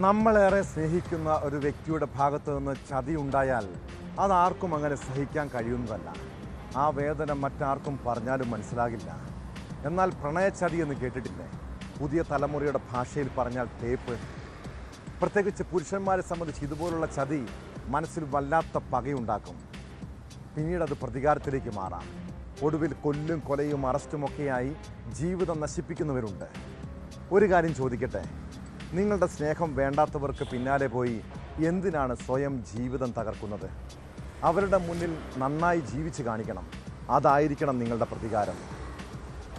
നമ്മളേറെ സ്നേഹിക്കുന്ന ഒരു വ്യക്തിയുടെ ഭാഗത്ത് നിന്ന് ചതി ഉണ്ടായാൽ അതാർക്കും അങ്ങനെ സഹിക്കാൻ കഴിയുന്നതല്ല. ആ വേദന മറ്റാർക്കും പറഞ്ഞാലും മനസ്സിലാകില്ല. എന്നാൽ പ്രണയച്ചതി എന്ന് കേട്ടിട്ടില്ലേ? പുതിയ തലമുറയുടെ ഭാഷയിൽ പറഞ്ഞാൽ ടേപ്പ്. പ്രത്യേകിച്ച് പുരുഷന്മാരെ സംബന്ധിച്ച് ഇതുപോലുള്ള ചതി മനസ്സിൽ വല്ലാത്ത പകയുണ്ടാക്കും. പിന്നീട് അത് പ്രതികാരത്തിലേക്ക് മാറാം. ഒടുവിൽ കൊല്ലും കൊലയും അറസ്റ്റുമൊക്കെയായി ജീവിതം നശിപ്പിക്കുന്നവരുണ്ട്. ഒരു കാര്യം ചോദിക്കട്ടെ, നിങ്ങളുടെ സ്നേഹം വേണ്ടാത്തവർക്ക് പിന്നാലെ പോയി എന്തിനാണ് സ്വയം ജീവിതം തകർക്കുന്നത്? അവരുടെ മുന്നിൽ നന്നായി ജീവിച്ച് കാണിക്കണം. അതായിരിക്കണം നിങ്ങളുടെ പ്രതികാരം.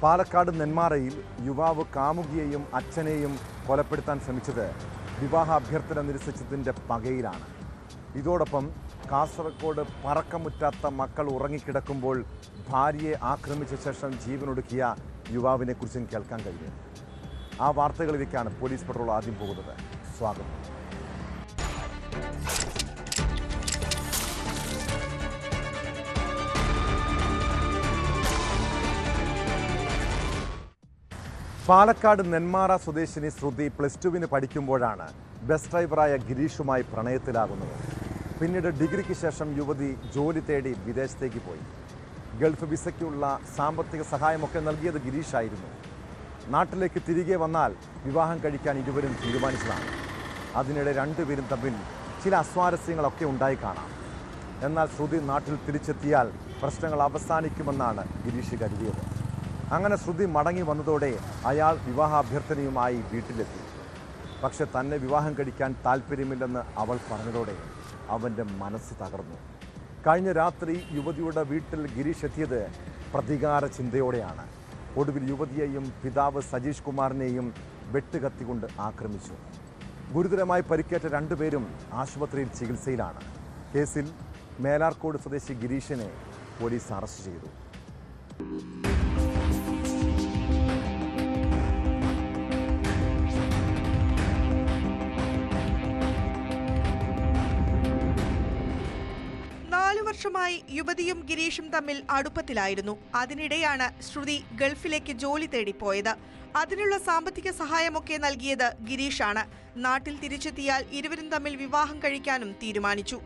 പാലക്കാട് നെന്മാറയിൽ യുവാവ് കാമുകിയെയും അച്ഛനെയും കൊലപ്പെടുത്താൻ ശ്രമിച്ചത് വിവാഹ അഭ്യർത്ഥന നിരസിച്ചതിൻ്റെ പകയിലാണ്. ഇതോടൊപ്പം കാസർഗോഡ് പറക്കമുറ്റാത്ത മക്കൾ ഉറങ്ങിക്കിടക്കുമ്പോൾ ഭാര്യയെ ആക്രമിച്ച ശേഷം ജീവനൊടുക്കിയ യുവാവിനെക്കുറിച്ചും കേൾക്കാൻ കഴിയും. ആ വാർത്തകളിലേക്കാണ് പോലീസ് പട്രോൾ ആദ്യം പോകുന്നത്. സ്വാഗതം. പാലക്കാട് നെന്മാറ സ്വദേശിനി ശ്രുതി +2 പഠിക്കുമ്പോഴാണ് ബസ് ഡ്രൈവറായ ഗിരീഷുമായി പ്രണയത്തിലാകുന്നത്. പിന്നീട് ഡിഗ്രിക്ക് ശേഷം യുവതി ജോലി തേടി വിദേശത്തേക്ക് പോയി. ഗൾഫ് വിസയ്ക്കുള്ള സാമ്പത്തിക സഹായമൊക്കെ നൽകിയത് ഗിരീഷായിരുന്നു. നാട്ടിലേക്ക് തിരികെ വന്നാൽ വിവാഹം കഴിക്കാൻ ഇരുവരും തീരുമാനിച്ചതാണ്. അതിനിടെ രണ്ടുപേരും തമ്മിൽ ചില അസ്വാരസ്യങ്ങളൊക്കെ ഉണ്ടായി കാണാം. എന്നാൽ ശ്രുതി നാട്ടിൽ തിരിച്ചെത്തിയാൽ പ്രശ്നങ്ങൾ അവസാനിക്കുമെന്നാണ് ഗിരീഷ് കരുതിയത്. അങ്ങനെ ശ്രുതി മടങ്ങി വന്നതോടെ അയാൾ വിവാഹാഭ്യർത്ഥനയുമായി വീട്ടിലെത്തി. പക്ഷെ തന്നെ വിവാഹം കഴിക്കാൻ താല്പര്യമില്ലെന്ന് അവൾ പറഞ്ഞതോടെ അവൻ്റെ മനസ്സ് തകർന്നു. കഴിഞ്ഞ രാത്രി യുവതിയുടെ വീട്ടിൽ ഗിരീഷ് എത്തിയത് പ്രതികാര ചിന്തയോടെയാണ്. ഒടുവിൽ യുവതിയെയും പിതാവ് സജീഷ് കുമാറിനെയും വെട്ടുകത്തിക്കൊണ്ട് ആക്രമിച്ചു. ഗുരുതരമായി പരിക്കേറ്റ രണ്ടുപേരും ആശുപത്രിയിൽ ചികിത്സയിലാണ്. കേസിൽ മേലാർക്കോട് സ്വദേശി ഗിരീഷിനെ പോലീസ് അറസ്റ്റ് ചെയ്തു. വർഷമായി യുവതിയും ഗിരീഷും തമ്മിൽ അടുപ്പത്തിലായിരുന്നു. അതിനിടെയാണ് ശ്രുതി ഗൾഫിലേക്ക് ജോലി തേടി പോയത്. അതിനുള്ള സാമ്പത്തിക സഹായമൊക്കെ നൽകിയത് ഗിരീഷാണ്. നാട്ടിൽ തിരിച്ചെത്തിയാൽ ഇരുവരും തമ്മിൽ വിവാഹം കഴിക്കാനും തീരുമാനിച്ചു.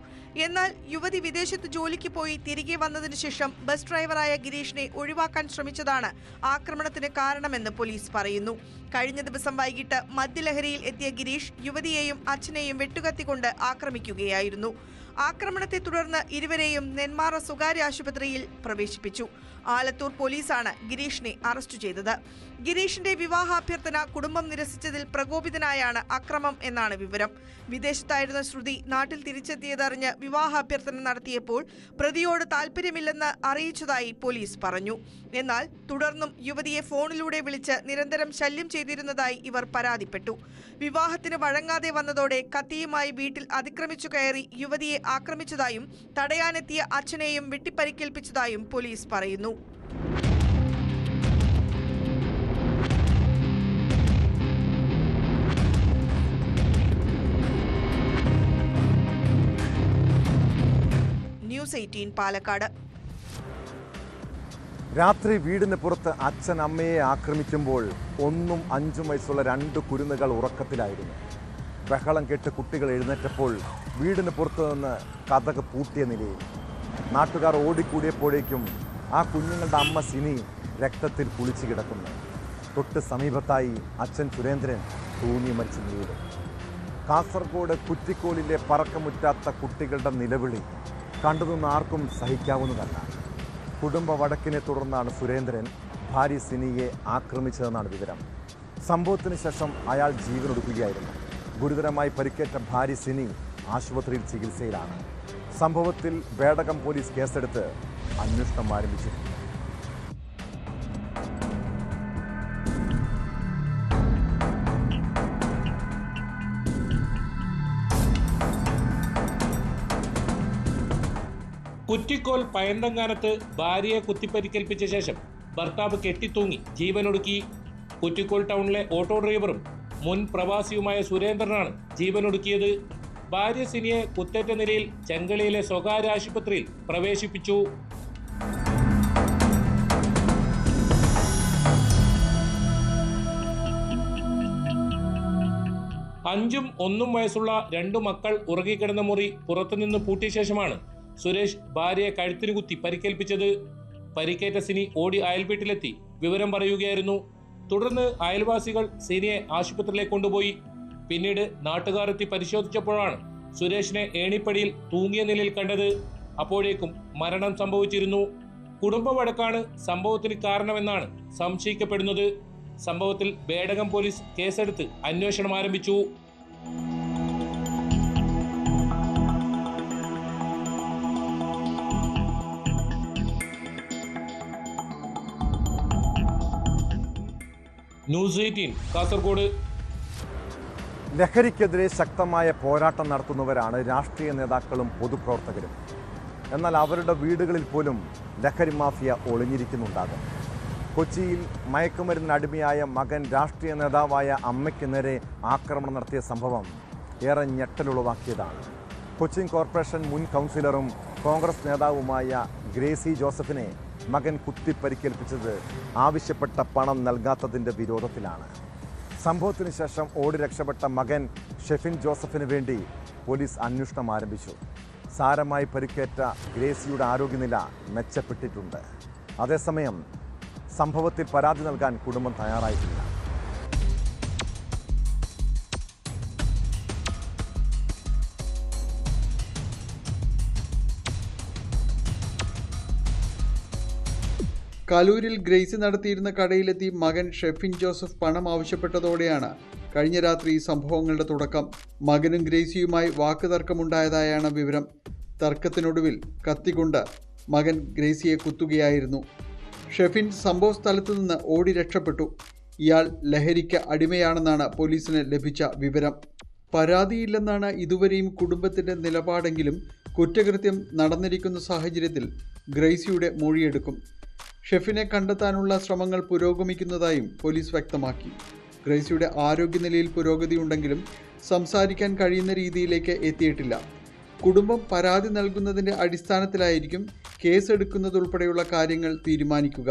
എന്നാൽ യുവതി വിദേശത്ത് ജോലിക്ക് പോയി തിരികെ വന്നതിന് ശേഷം ബസ് ഡ്രൈവറായ ഗിരീഷിനെ ഒഴിവാക്കാൻ ശ്രമിച്ചതാണ് ആക്രമണത്തിന് കാരണമെന്ന് പോലീസ് പറയുന്നു. കഴിഞ്ഞ ദിവസം വൈകിട്ട് മദ്യലഹരിയിൽ എത്തിയ ഗിരീഷ് യുവതിയെയും അച്ഛനെയും വെട്ടുകത്തിക്കൊണ്ട് ആക്രമിക്കുകയായിരുന്നു. ആക്രമണത്തെ തുടർന്ന് ഇരുവരെയും നെന്മാറ സ്വകാര്യ ആശുപത്രിയിൽ പ്രവേശിപ്പിച്ചു. ആലത്തൂർ പോലീസാണ് ഗിരീഷിനെ അറസ്റ്റ് ചെയ്തത്. ഗിരീഷിന്റെ വിവാഹാഭ്യർത്ഥന കുടുംബം നിരസിച്ചതിൽ പ്രകോപിതനായാണ് അക്രമം എന്നാണ് വിവരം. വിദേശത്തായിരുന്ന ശ്രുതി നാട്ടിൽ തിരിച്ചെത്തിയതറിഞ്ഞ് വിവാഹാഭ്യർത്ഥന നടത്തിയപ്പോൾ പ്രതിയോട് താല്പര്യമില്ലെന്ന് അറിയിച്ചതായി പോലീസ് പറഞ്ഞു. എന്നാൽ തുടർന്നും യുവതിയെ ഫോണിലൂടെ വിളിച്ച് നിരന്തരം ശല്യം ചെയ്തിരുന്നതായി ഇവർ പരാതിപ്പെട്ടു. വിവാഹത്തിന് വഴങ്ങാതെ വന്നതോടെ കത്തിയുമായി വീട്ടിൽ അതിക്രമിച്ചു കയറി യുവതിയെ ആക്രമിച്ചതായും തടയാനെത്തിയ അച്ഛനെയും വെട്ടിപ്പരിക്കേൽപ്പിച്ചതായും പോലീസ് പറയുന്നു. ന്യൂസ് 18 പാലക്കാട്. രാത്രി വീടിന് പുറത്ത് അച്ഛൻ അമ്മയെ ആക്രമിക്കുമ്പോൾ 1ഉം 5ഉം വയസ്സുള്ള 2 കുരുന്നുകൾ ഉറക്കത്തിലായിരുന്നു. ബഹളം കേട്ട് കുട്ടികൾ എഴുന്നേറ്റപ്പോൾ വീടിന് പുറത്തു നിന്ന് കതക് പൂട്ടിയ നിലയിൽ. നാട്ടുകാർ ഓടിക്കൂടിയപ്പോഴേക്കും ആ കുഞ്ഞുങ്ങളുടെ അമ്മ സിനി രക്തത്തിൽ കുളിച്ചു കിടക്കുന്നു. തൊട്ട് സമീപത്തായി അച്ഛൻ സുരേന്ദ്രൻ തൂങ്ങി മരിച്ച വീട്. കാസർഗോഡ് കുറ്റിക്കോലിലെ പറക്കമുറ്റാത്ത കുട്ടികളുടെ നിലവിളി കണ്ടുനിന്ന് ആർക്കും സഹിക്കാവുന്നതല്ല. കുടുംബ വഴക്കിനെ തുടർന്നാണ് സുരേന്ദ്രൻ ഭാര്യ സിനിയെ ആക്രമിച്ചതെന്നാണ് വിവരം. സംഭവത്തിന് ശേഷം അയാൾ ജീവനൊടുക്കുകയായിരുന്നു. ഗുരുതരമായി പരിക്കേറ്റ ഭാര്യ സിനി ആശുപത്രിയിൽ ചികിത്സയിലാണ്. സംഭവത്തിൽ ബേഡകം പോലീസ് കേസെടുത്ത് അന്വേഷണം ആരംഭിച്ചിട്ടുണ്ട്. കുറ്റിക്കോൽ പയന്തങ്ങാനത്ത് ഭാര്യയെ കുത്തിപ്പരിക്കേൽപ്പിച്ച ശേഷം ഭർത്താവ് കെട്ടിത്തൂങ്ങി ജീവനൊടുക്കി. കുറ്റിക്കോൽ ടൗണിലെ ഓട്ടോ ഡ്രൈവറും മുൻ പ്രവാസിയുമായ സുരേന്ദ്രനാണ് ജീവനൊടുക്കിയത്. ഭാര്യ സിനിയെ കുത്തേറ്റ നിലയിൽ ചെങ്കളിയിലെ സ്വകാര്യ ആശുപത്രിയിൽ പ്രവേശിപ്പിച്ചു. 5ഉം 1ഉം വയസ്സുള്ള 2 മക്കൾ ഉറങ്ങിക്കിടന്ന മുറി പുറത്തുനിന്ന് പൂട്ടിയ ശേഷമാണ് സുരേഷ് ഭാര്യയെ കഴുത്തിന് കുത്തി പരിക്കേൽപ്പിച്ചത്. പരിക്കേറ്റ സിനി ഓടി അയൽവീട്ടിലെത്തി വിവരം പറയുകയായിരുന്നു. തുടർന്ന് അയൽവാസികൾ സിനിയെ ആശുപത്രിയിലേക്ക് കൊണ്ടുപോയി. പിന്നീട് നാട്ടുകാർ എത്തി പരിശോധിച്ചപ്പോഴാണ് സുരേഷിനെ ഏണിപ്പടിയിൽ തൂങ്ങിയ നിലയിൽ കണ്ടത്. അപ്പോഴേക്കും മരണം സംഭവിച്ചിരുന്നു. കുടുംബ വഴക്കാണ് സംഭവത്തിന് കാരണമെന്നാണ് സംശയിക്കപ്പെടുന്നത്. സംഭവത്തിൽ ബേഡകം പോലീസ് കേസെടുത്ത് അന്വേഷണം ആരംഭിച്ചു. ന്യൂസ് 18 കാസർഗോഡ്. ലഹരിക്കെതിരെ ശക്തമായ പോരാട്ടം നടത്തുന്നവരാണ് രാഷ്ട്രീയ നേതാക്കളും പൊതുപ്രവർത്തകരും. എന്നാൽ അവരുടെ വീടുകളിൽ പോലും ലഹരി മാഫിയ ഒളിഞ്ഞിരിക്കുന്നുണ്ടാകും. കൊച്ചിയിൽ മയക്കുമരുന്നിന് അടിമയായ മകൻ രാഷ്ട്രീയ നേതാവായ അമ്മയ്ക്ക് നേരെ ആക്രമണം നടത്തിയ സംഭവം ഏറെ ഞെട്ടലുളവാക്കിയതാണ്. കൊച്ചിൻ കോർപ്പറേഷൻ മുൻ കൗൺസിലറും കോൺഗ്രസ് നേതാവുമായ ഗ്രേസി ജോസഫിനെ മകൻ കുത്തിപ്പരിക്കേൽപ്പിച്ചത് ആവശ്യപ്പെട്ട പണം നൽകാത്തതിൻ്റെ വിരോധത്തിലാണ്. സംഭവത്തിന് ശേഷം ഓടി രക്ഷപ്പെട്ട മകൻ ഷെഫിൻ ജോസഫിന് വേണ്ടി പോലീസ് അന്വേഷണം ആരംഭിച്ചു. സാരമായി പരിക്കേറ്റ ഗ്രേസിയുടെ ആരോഗ്യനില മെച്ചപ്പെട്ടിട്ടുണ്ട്. അതേസമയം സംഭവത്തിൽ പരാതി നൽകാൻ കുടുംബം തയ്യാറായിട്ടില്ല. കലൂരിൽ ഗ്രേസി നടത്തിയിരുന്ന കടയിലെത്തി മകൻ ഷെഫിൻ ജോസഫ് പണം ആവശ്യപ്പെട്ടതോടെയാണ് കഴിഞ്ഞ രാത്രി സംഭവങ്ങളുടെ തുടക്കം. മകനും ഗ്രേസിയുമായി വാക്കുതർക്കമുണ്ടായതായാണ് വിവരം. തർക്കത്തിനൊടുവിൽ കത്തികൊണ്ട് മകൻ ഗ്രേസിയെ കുത്തുകയായിരുന്നു. ഷെഫിൻ സംഭവ സ്ഥലത്തു നിന്ന് ഓടി രക്ഷപ്പെട്ടു. ഇയാൾ ലഹരിക്ക് അടിമയാണെന്നാണ് പോലീസിന് ലഭിച്ച വിവരം. പരാതിയില്ലെന്നാണ് ഇതുവരെയും കുടുംബത്തിൻ്റെ നിലപാടെങ്കിലും കുറ്റകൃത്യം നടന്നിരിക്കുന്ന സാഹചര്യത്തിൽ ഗ്രേസിയുടെ മൊഴിയെടുക്കും. ഷെഫിനെ കണ്ടെത്താനുള്ള ശ്രമങ്ങൾ പുരോഗമിക്കുന്നതായും പോലീസ് വ്യക്തമാക്കി. ഗ്രേസിയുടെ ആരോഗ്യനിലയിൽ പുരോഗതിയുണ്ടെങ്കിലും സംസാരിക്കാൻ കഴിയുന്ന രീതിയിലേക്ക് എത്തിയിട്ടില്ല. കുടുംബം പരാതി നൽകുന്നതിൻ്റെ അടിസ്ഥാനത്തിലായിരിക്കും കേസെടുക്കുന്നതുൾപ്പെടെയുള്ള കാര്യങ്ങൾ തീരുമാനിക്കുക.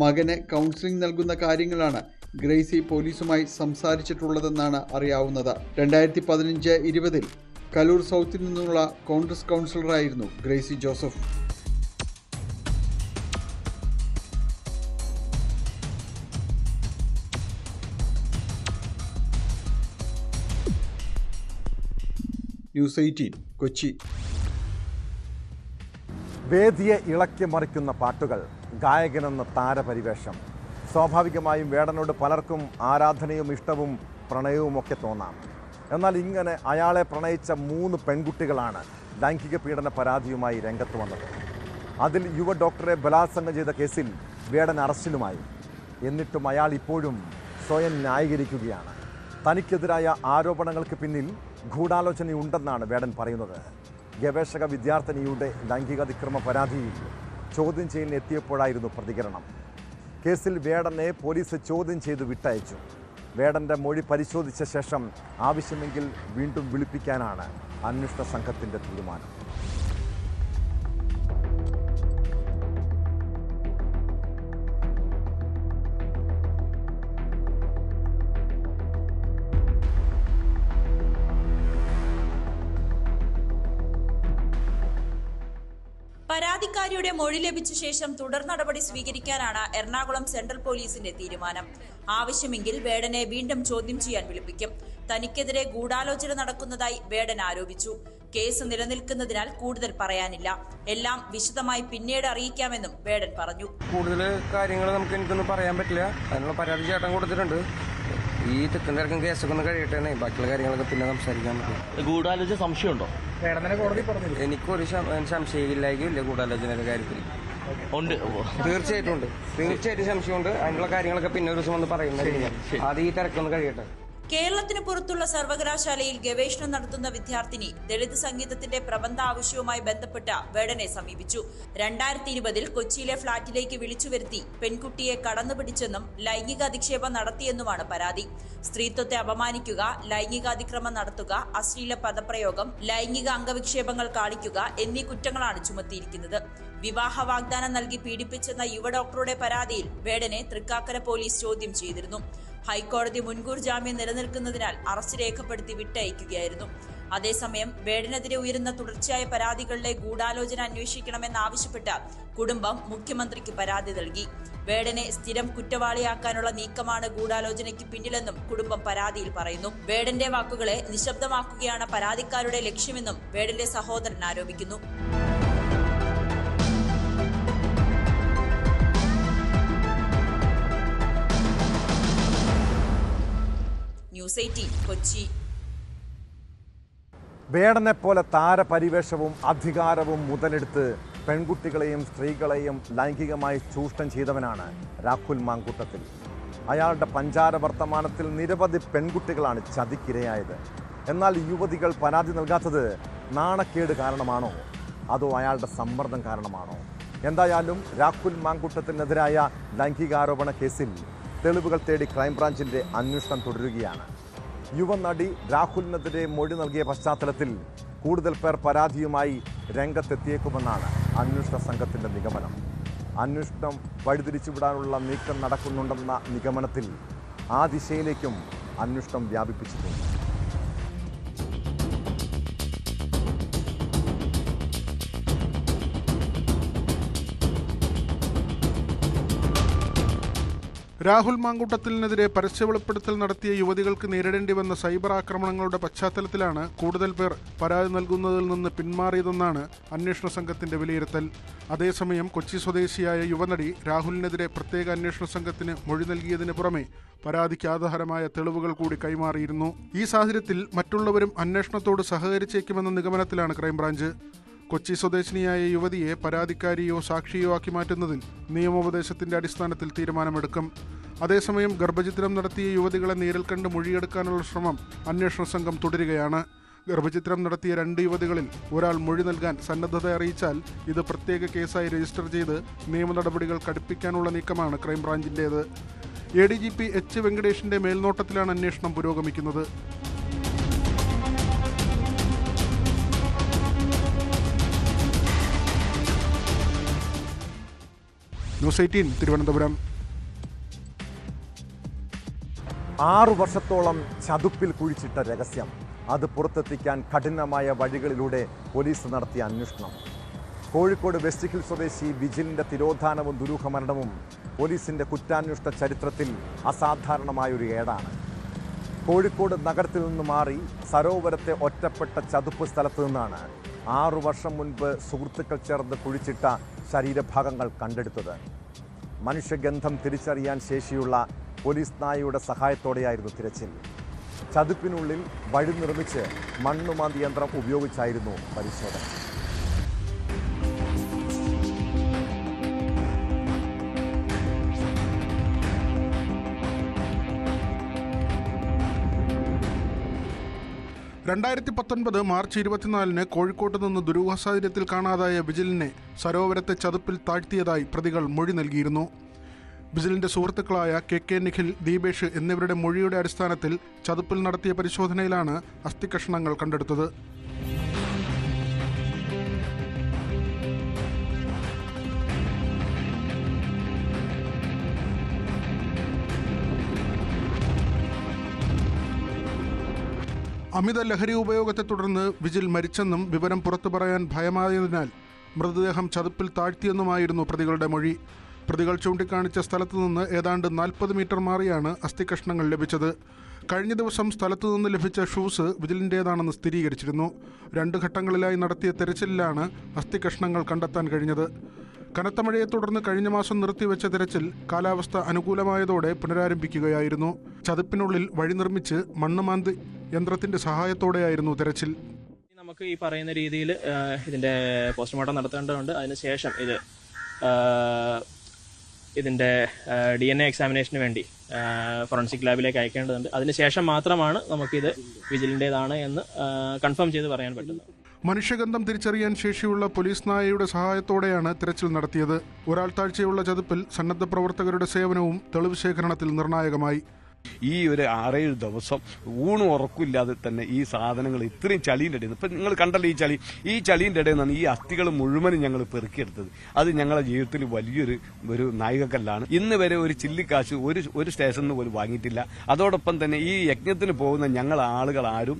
മകന് കൗൺസിലിംഗ് നൽകുന്ന കാര്യങ്ങളാണ് ഗ്രേസി പോലീസുമായി സംസാരിച്ചിട്ടുള്ളതെന്നാണ് അറിയാവുന്നത്. 2015-20 കലൂർ സൗത്തിൽ നിന്നുള്ള കോൺഗ്രസ് കൗൺസിലറായിരുന്നു ഗ്രേസി ജോസഫ്. ന്യൂസ് 18 കൊച്ചി. വേദിയെ ഇളക്കി മറിക്കുന്ന പാട്ടുകൾ, ഗായകനെന്ന താരപരിവേഷം. സ്വാഭാവികമായും വേടനോട് പലർക്കും ആരാധനയും ഇഷ്ടവും പ്രണയവുമൊക്കെ തോന്നാം. എന്നാൽ ഇങ്ങനെ അയാളെ പ്രണയിച്ച 3 പെൺകുട്ടികളാണ് ലൈംഗിക പീഡന പരാതിയുമായി രംഗത്ത് വന്നത്. അതിൽ യുവ ഡോക്ടറെ ബലാത്സംഗം ചെയ്ത കേസിൽ വേടൻ അറസ്റ്റിലുമായി. എന്നിട്ടും അയാൾ ഇപ്പോഴും സ്വയം ന്യായീകരിക്കുകയാണ്. തനിക്കെതിരായ ആരോപണങ്ങൾക്ക് പിന്നിൽ ഗൂഢാലോചനയുണ്ടെന്നാണ് വേടൻ പറയുന്നത്. ഗവേഷക വിദ്യാർത്ഥിനിയുടെ ലൈംഗികാതിക്രമ പരാതിയിൽ ചോദ്യം ചെയ്യലിന് എത്തിയപ്പോഴായിരുന്നു പ്രതികരണം. കേസിൽ വേടനെ പോലീസ് ചോദ്യം ചെയ്ത് വിട്ടയച്ചു. വേടൻ്റെ മൊഴി പരിശോധിച്ച ശേഷം ആവശ്യമെങ്കിൽ വീണ്ടും വിളിപ്പിക്കാനാണ് അന്വേഷണ സംഘത്തിൻ്റെ തീരുമാനം. പരാതിക്കാരിയുടെ മൊഴി ലഭിച്ച ശേഷം തുടർ നടപടി സ്വീകരിക്കാനാണ് എറണാകുളം സെൻട്രൽ പോലീസിന്റെ തീരുമാനം. ആവശ്യമെങ്കിൽ വേടനെ വീണ്ടും ചോദ്യം ചെയ്യാൻ വിളിപ്പിക്കും. തനിക്കെതിരെ ഗൂഢാലോചന നടക്കുന്നതായി വേടൻ ആരോപിച്ചു. കേസ് നിലനിൽക്കുന്നതിനാൽ കൂടുതൽ പറയാനില്ല. എല്ലാം വിശദമായി പിന്നീട് അറിയിക്കാമെന്നും വേടൻ പറഞ്ഞു. കൂടുതൽ കാര്യങ്ങൾ എനിക്കൊന്നും പറയാൻ പറ്റില്ല. അതിനുള്ള പരാതി ചേട്ടൻ കൊടുത്തിട്ടുണ്ട്. ഈ തെക്കുംതിരക്കും കേസൊക്കെ ഒന്ന് കഴിയട്ടെ, ബാക്കിയുള്ള കാര്യങ്ങളൊക്കെ പിന്നെ സംസാരിക്കാൻ പറ്റും. ഗൂഢാലോചന സംശയമുണ്ടോ? എനിക്കൊരു സംശയമില്ലായിരിക്കില്ല ഗൂഢാലോചനയുടെ കാര്യത്തിൽ. തീർച്ചയായിട്ടും ഉണ്ട്. തീർച്ചയായിട്ടും സംശയമുണ്ട്. അതിനുള്ള കാര്യങ്ങളൊക്കെ പിന്നെ ഒരു ദിവസം വന്ന് പറയുന്നത്. ആദ്യം ഈ തിരക്കൊന്ന് കഴിയട്ടെ. കേരളത്തിന് പുറത്തുള്ള സർവകലാശാലയിൽ ഗവേഷണം നടത്തുന്ന വിദ്യാർത്ഥിനി ദളിത് സംഗീതത്തിന്റെ പ്രബന്ധ ആവശ്യവുമായി ബന്ധപ്പെട്ട വേടനെ സമീപിച്ചു. 2020 കൊച്ചിയിലെ ഫ്ളാറ്റിലേക്ക് വിളിച്ചു വരുത്തി പെൺകുട്ടിയെ കടന്നുപിടിച്ചെന്നും ലൈംഗിക അധിക്ഷേപം നടത്തിയെന്നുമാണ് പരാതി. സ്ത്രീത്വത്തെ അപമാനിക്കുക, ലൈംഗികാതിക്രമം നടത്തുക, അശ്ലീല പദപ്രയോഗം, ലൈംഗിക അംഗവിക്ഷേപങ്ങൾ കാണിക്കുക എന്നീ കുറ്റങ്ങളാണ് ചുമത്തിയിരിക്കുന്നത്. വിവാഹ വാഗ്ദാനം നൽകി പീഡിപ്പിച്ചെന്ന യുവ ഡോക്ടറുടെ പരാതിയിൽ വേടനെ തൃക്കാക്കര പോലീസ് ചോദ്യം ചെയ്തിരുന്നു. ഹൈക്കോടതി മുൻകൂർ ജാമ്യം നിലനിൽക്കുന്നതിനാൽ അറസ്റ്റ് രേഖപ്പെടുത്തി വിട്ടയക്കുകയായിരുന്നു. അതേസമയം വേടനെതിരെ ഉയരുന്ന തുടർച്ചയായ പരാതികളിലെ ഗൂഢാലോചന അന്വേഷിക്കണമെന്നാവശ്യപ്പെട്ട് കുടുംബം മുഖ്യമന്ത്രിക്ക് പരാതി നൽകി. വേടനെ സ്ഥിരം കുറ്റവാളിയാക്കാനുള്ള നീക്കമാണ് ഗൂഢാലോചനയ്ക്ക് പിന്നിലെന്നും കുടുംബം പരാതിയിൽ പറയുന്നു. വേടന്റെ വാക്കുകളെ നിശബ്ദമാക്കുകയാണ് പരാതിക്കാരുടെ ലക്ഷ്യമെന്നും വേടന്റെ സഹോദരൻ ആരോപിക്കുന്നു. ന്യൂസ് 18 കൊച്ചി. വേടനെ പോലെ താരപരിവേഷവും അധികാരവും മുതലെടുത്ത് പെൺകുട്ടികളെയും സ്ത്രീകളെയും ലൈംഗികമായി ചൂഷണം ചെയ്തവനാണ് രാഹുൽ മാങ്കൂട്ടത്തിൽ. അയാളുടെ പഞ്ചാര വർത്തമാനത്തിൽ നിരവധി പെൺകുട്ടികളാണ് ചതിക്കിരയായത്. എന്നാൽ യുവതികൾ പരാതി നൽകാത്തത് നാണക്കേട് കാരണമാണോ അതോ അയാളുടെ സമ്മർദ്ദം കാരണമാണോ? എന്തായാലും രാഹുൽ മാങ്കൂട്ടത്തിനെതിരായ ലൈംഗികാരോപണ കേസിൽ തെളിവുകൾ തേടി ക്രൈംബ്രാഞ്ചിൻ്റെ അന്വേഷണം തുടരുകയാണ്. യുവനടി രാഹുലിനെതിരെ മൊഴി നൽകിയ പശ്ചാത്തലത്തിൽ കൂടുതൽ പേർ പരാതിയുമായി രംഗത്തെത്തിയേക്കുമെന്നാണ് അന്വേഷണ സംഘത്തിൻ്റെ നിഗമനം. അന്വേഷണം വഴിതിരിച്ചുവിടാനുള്ള നീക്കം നടക്കുന്നുണ്ടെന്ന നിഗമനത്തിൽ ആ ദിശയിലേക്കും അന്വേഷണം വ്യാപിപ്പിച്ചിട്ടുണ്ട്. രാഹുൽ മാങ്കൂട്ടത്തിനെതിരെ പരസ്യ വെളിപ്പെടുത്തൽ നടത്തിയ യുവതികൾക്ക് നേരിടേണ്ടി വന്ന സൈബർ ആക്രമണങ്ങളുടെ പശ്ചാത്തലത്തിലാണ് കൂടുതൽ പേർ പരാതി നൽകുന്നതിൽ നിന്ന് പിന്മാറിയതെന്നാണ് അന്വേഷണ സംഘത്തിന്റെ വിലയിരുത്തൽ. അതേസമയം കൊച്ചി സ്വദേശിയായ യുവനടി രാഹുലിനെതിരെ പ്രത്യേക അന്വേഷണ സംഘത്തിന് മൊഴി നൽകിയതിന് പുറമെ പരാതിക്ക് ആധാരമായ തെളിവുകൾ കൂടി കൈമാറിയിരുന്നു. ഈ സാഹചര്യത്തിൽ മറ്റുള്ളവരും അന്വേഷണത്തോട് സഹകരിച്ചേക്കുമെന്ന നിഗമനത്തിലാണ് ക്രൈംബ്രാഞ്ച്. കൊച്ചി സ്വദേശിനിയായ യുവതിയെ പരാതിക്കാരിയോ സാക്ഷിയോ ആക്കി മാറ്റുന്നതിൽ നിയമോപദേശത്തിന്റെ അടിസ്ഥാനത്തിൽ തീരുമാനമെടുക്കും. അതേസമയം ഗർഭചിത്രം നടത്തിയ യുവതികളെ നേരിൽ കണ്ട് മൊഴിയെടുക്കാനുള്ള ശ്രമം അന്വേഷണ സംഘം തുടരുകയാണ്. ഗർഭചിത്രം നടത്തിയ 2 യുവതികളിൽ ഒരാൾ മൊഴി നൽകാൻ സന്നദ്ധത അറിയിച്ചാൽ ഇത് പ്രത്യേക കേസായി രജിസ്റ്റർ ചെയ്ത് നിയമ നടപടികൾ കടുപ്പിക്കാനുള്ള നീക്കമാണ് ക്രൈംബ്രാഞ്ചിൻ്റേത്. ADGP H. വെങ്കടേഷിന്റെ മേൽനോട്ടത്തിലാണ് അന്വേഷണം പുരോഗമിക്കുന്നത്. ന്യൂസ് 18 തിരുവനന്തപുരം. 6 വർഷത്തോളം ചതുപ്പിൽ കുഴിച്ചിട്ട രഹസ്യം അത് പുറത്തെത്തിക്കാൻ കഠിനമായ വഴികളിലൂടെ പോലീസ് നടത്തിയ അന്വേഷണം. കോഴിക്കോട് വെസ്റ്റ് ഹിൽ സ്വദേശി വിജിലിൻ്റെ തിരോധാനവും ദുരൂഹമരണവും പോലീസിൻ്റെ കുറ്റാന്വേഷണ ചരിത്രത്തിൽ അസാധാരണമായൊരു ഏടാണ്. കോഴിക്കോട് നഗരത്തിൽ നിന്ന് മാറി സരോവരത്തെ ഒറ്റപ്പെട്ട ചതുപ്പ് സ്ഥലത്ത് നിന്നാണ് 6 വർഷം മുൻപ് സുഹൃത്തുക്കൾ ചേർന്ന് കുഴിച്ചിട്ട ശരീരഭാഗങ്ങൾ കണ്ടെടുത്തത്. മനുഷ്യഗന്ധം തിരിച്ചറിയാൻ ശേഷിയുള്ള പോലീസ് നായയുടെ സഹായത്തോടെയായിരുന്നു തിരച്ചിൽ. ചതുപ്പിനുള്ളിൽ വഴി നിർമ്മിച്ച് മണ്ണുമാന്തി യന്ത്രം ഉപയോഗിച്ചായിരുന്നു പരിശോധന. മാർച്ച് 24 കോഴിക്കോട്ട് നിന്ന് ദുരൂഹ സാഹചര്യത്തിൽ കാണാതായ വിജിലിനെ സരോവരത്തെ ചതുപ്പിൽ താഴ്ത്തിയതായി പ്രതികൾ മൊഴി നൽകിയിരുന്നു. വിജിലിന്റെ സുഹൃത്തുക്കളായ KK നിഖിൽ, ദീപേഷ് എന്നിവരുടെ മൊഴിയുടെ അടിസ്ഥാനത്തിൽ ചതുപ്പിൽ നടത്തിയ പരിശോധനയിലാണ് അസ്ഥികഷ്ണങ്ങൾ കണ്ടെടുത്തത്. അമിത ലഹരി ഉപയോഗത്തെ തുടർന്ന് വിജിൽ മരിച്ചെന്നും വിവരം പുറത്തു പറയാൻ ഭയമായതിനാൽ മൃതദേഹം ചതുപ്പിൽ താഴ്ത്തിയെന്നുമായിരുന്നു പ്രതികളുടെ മൊഴി. പ്രതികൾ ചൂണ്ടിക്കാണിച്ച സ്ഥലത്തു നിന്ന് ഏതാണ്ട് 40 മീറ്റർ മാറിയാണ് അസ്ഥികഷ്ണങ്ങൾ ലഭിച്ചത്. കഴിഞ്ഞ ദിവസം സ്ഥലത്തു നിന്ന് ലഭിച്ച ഷൂസ് വിജിലിൻ്റേതാണെന്ന് സ്ഥിരീകരിച്ചിരുന്നു. 2 ഘട്ടങ്ങളിലായി നടത്തിയ തെരച്ചിലിലാണ് അസ്ഥികഷ്ണങ്ങൾ കണ്ടെത്താൻ കഴിഞ്ഞത്. കനത്ത മഴയെ തുടർന്ന് കഴിഞ്ഞ മാസം നിർത്തിവെച്ച തെരച്ചിൽ കാലാവസ്ഥ അനുകൂലമായതോടെ പുനരാരംഭിക്കുകയായിരുന്നു. ചതുപ്പിനുള്ളിൽ വഴി നിർമ്മിച്ച് മണ്ണുമാന്തി യന്ത്രത്തിന്റെ സഹായത്തോടെയായിരുന്നു തെരച്ചിൽ. നമുക്ക് ഈ പറയുന്ന രീതിയിൽ ഇതിന്റെ പോസ്റ്റ്മോർട്ടം നടത്തേണ്ടതുണ്ട്. അതിനുശേഷം ഇതിന്റെ DNA എക്സാമിനേഷന് വേണ്ടി ഫോറൻസിക് ലാബിലേക്ക് അയക്കേണ്ടതുണ്ട്. അതിനുശേഷം മാത്രമാണ് നമുക്കിത് വിജിലിൻ്റേതാണ് എന്ന് കൺഫേം ചെയ്ത് പറയാൻ പറ്റുന്നത്. മനുഷ്യഗന്ധം തിരിച്ചറിയാൻ ശേഷിയുള്ള പോലീസ് നായയുടെ സഹായത്തോടെയാണ് തിരച്ചിൽ നടത്തിയത്. ഒരാൾ താഴ്ചയുള്ള ചതുപ്പിൽ സന്നദ്ധ പ്രവർത്തകരുടെ സേവനവും തെളിവ് ശേഖരണത്തിൽ നിർണായകമായി. ഈ ഒരു 6-7 ദിവസം ഊണും ഉറക്കില്ലാതെ തന്നെ ഈ സാധനങ്ങൾ ഇത്രയും ചളീൻ്റെ ഇടയിൽ നിന്ന് ഇപ്പം നിങ്ങൾ കണ്ടല്ലോ ഈ ചളീൻ്റെ ഇടയിൽ നിന്നാണ് ഈ അസ്ഥികൾ മുഴുവനും ഞങ്ങൾ പെറുക്കിയെടുത്തത്. അത് ഞങ്ങളുടെ ജീവിതത്തിൽ വലിയൊരു നായികക്കല്ലാണ്. ഇന്ന് വരെ ഒരു ചില്ലിക്കാശ് ഒരു സ്റ്റേഷനിൽ പോലും വാങ്ങിയിട്ടില്ല. അതോടൊപ്പം തന്നെ ഈ യജ്ഞത്തിന് പോകുന്ന ഞങ്ങൾ ആളുകൾ ആരും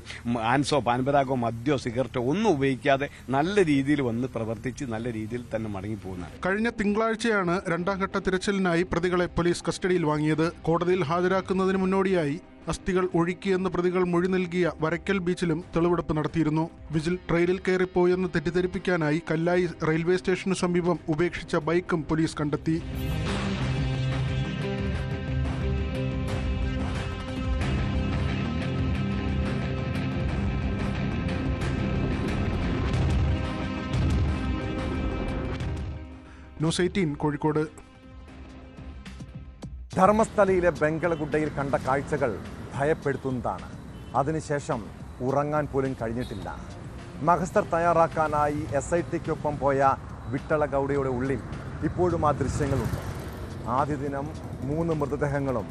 ആൻസോ പാൻപരാഗോ മദ്യോ സിഗരറ്റോ ഒന്നും ഉപയോഗിക്കാതെ നല്ല രീതിയിൽ വന്ന് പ്രവർത്തിച്ച് നല്ല രീതിയിൽ തന്നെ മടങ്ങിപ്പോകുന്നത്. കഴിഞ്ഞ തിങ്കളാഴ്ചയാണ് രണ്ടാം ഘട്ട തിരച്ചിലിനായി പ്രതികളെ പോലീസ് കസ്റ്റഡിയിൽ വാങ്ങിയത്. കോടതിയിൽ ഹാജരാക്കുന്നതിന് മുന്നോടിയായി അസ്ഥികൾ ഒഴുക്കിയെന്ന് പ്രതികൾ മൊഴി നൽകിയ വരയ്ക്കൽ ബീച്ചിലും തെളിവെടുപ്പ് നടത്തിയിരുന്നു. വിജിൽ ട്രെയിനിൽ കയറിപ്പോയെന്ന് തെറ്റിദ്ധരിപ്പിക്കാനായി കല്ലായി റെയിൽവേ സ്റ്റേഷന് സമീപം ഉപേക്ഷിച്ച ബൈക്കും പോലീസ് കണ്ടെത്തി. ന്യൂസ് 18 കോഴിക്കോട്. ധർമ്മസ്ഥലയിലെ ബംഗളഗുഡയിൽ കണ്ട കാഴ്ചകൾ ഭയപ്പെടുത്തുന്നതാണ്. അതിനുശേഷം ഉറങ്ങാൻ പോലും കഴിഞ്ഞിട്ടില്ല. മഹസ്തർ തയ്യാറാക്കാനായി SITക്കൊപ്പം പോയ വിട്ടള ഗൗഡയുടെ ഉള്ളിൽ ഇപ്പോഴും ആ ദൃശ്യങ്ങളുണ്ട്. ആദ്യ ദിനം 3 മൃതദേഹങ്ങളും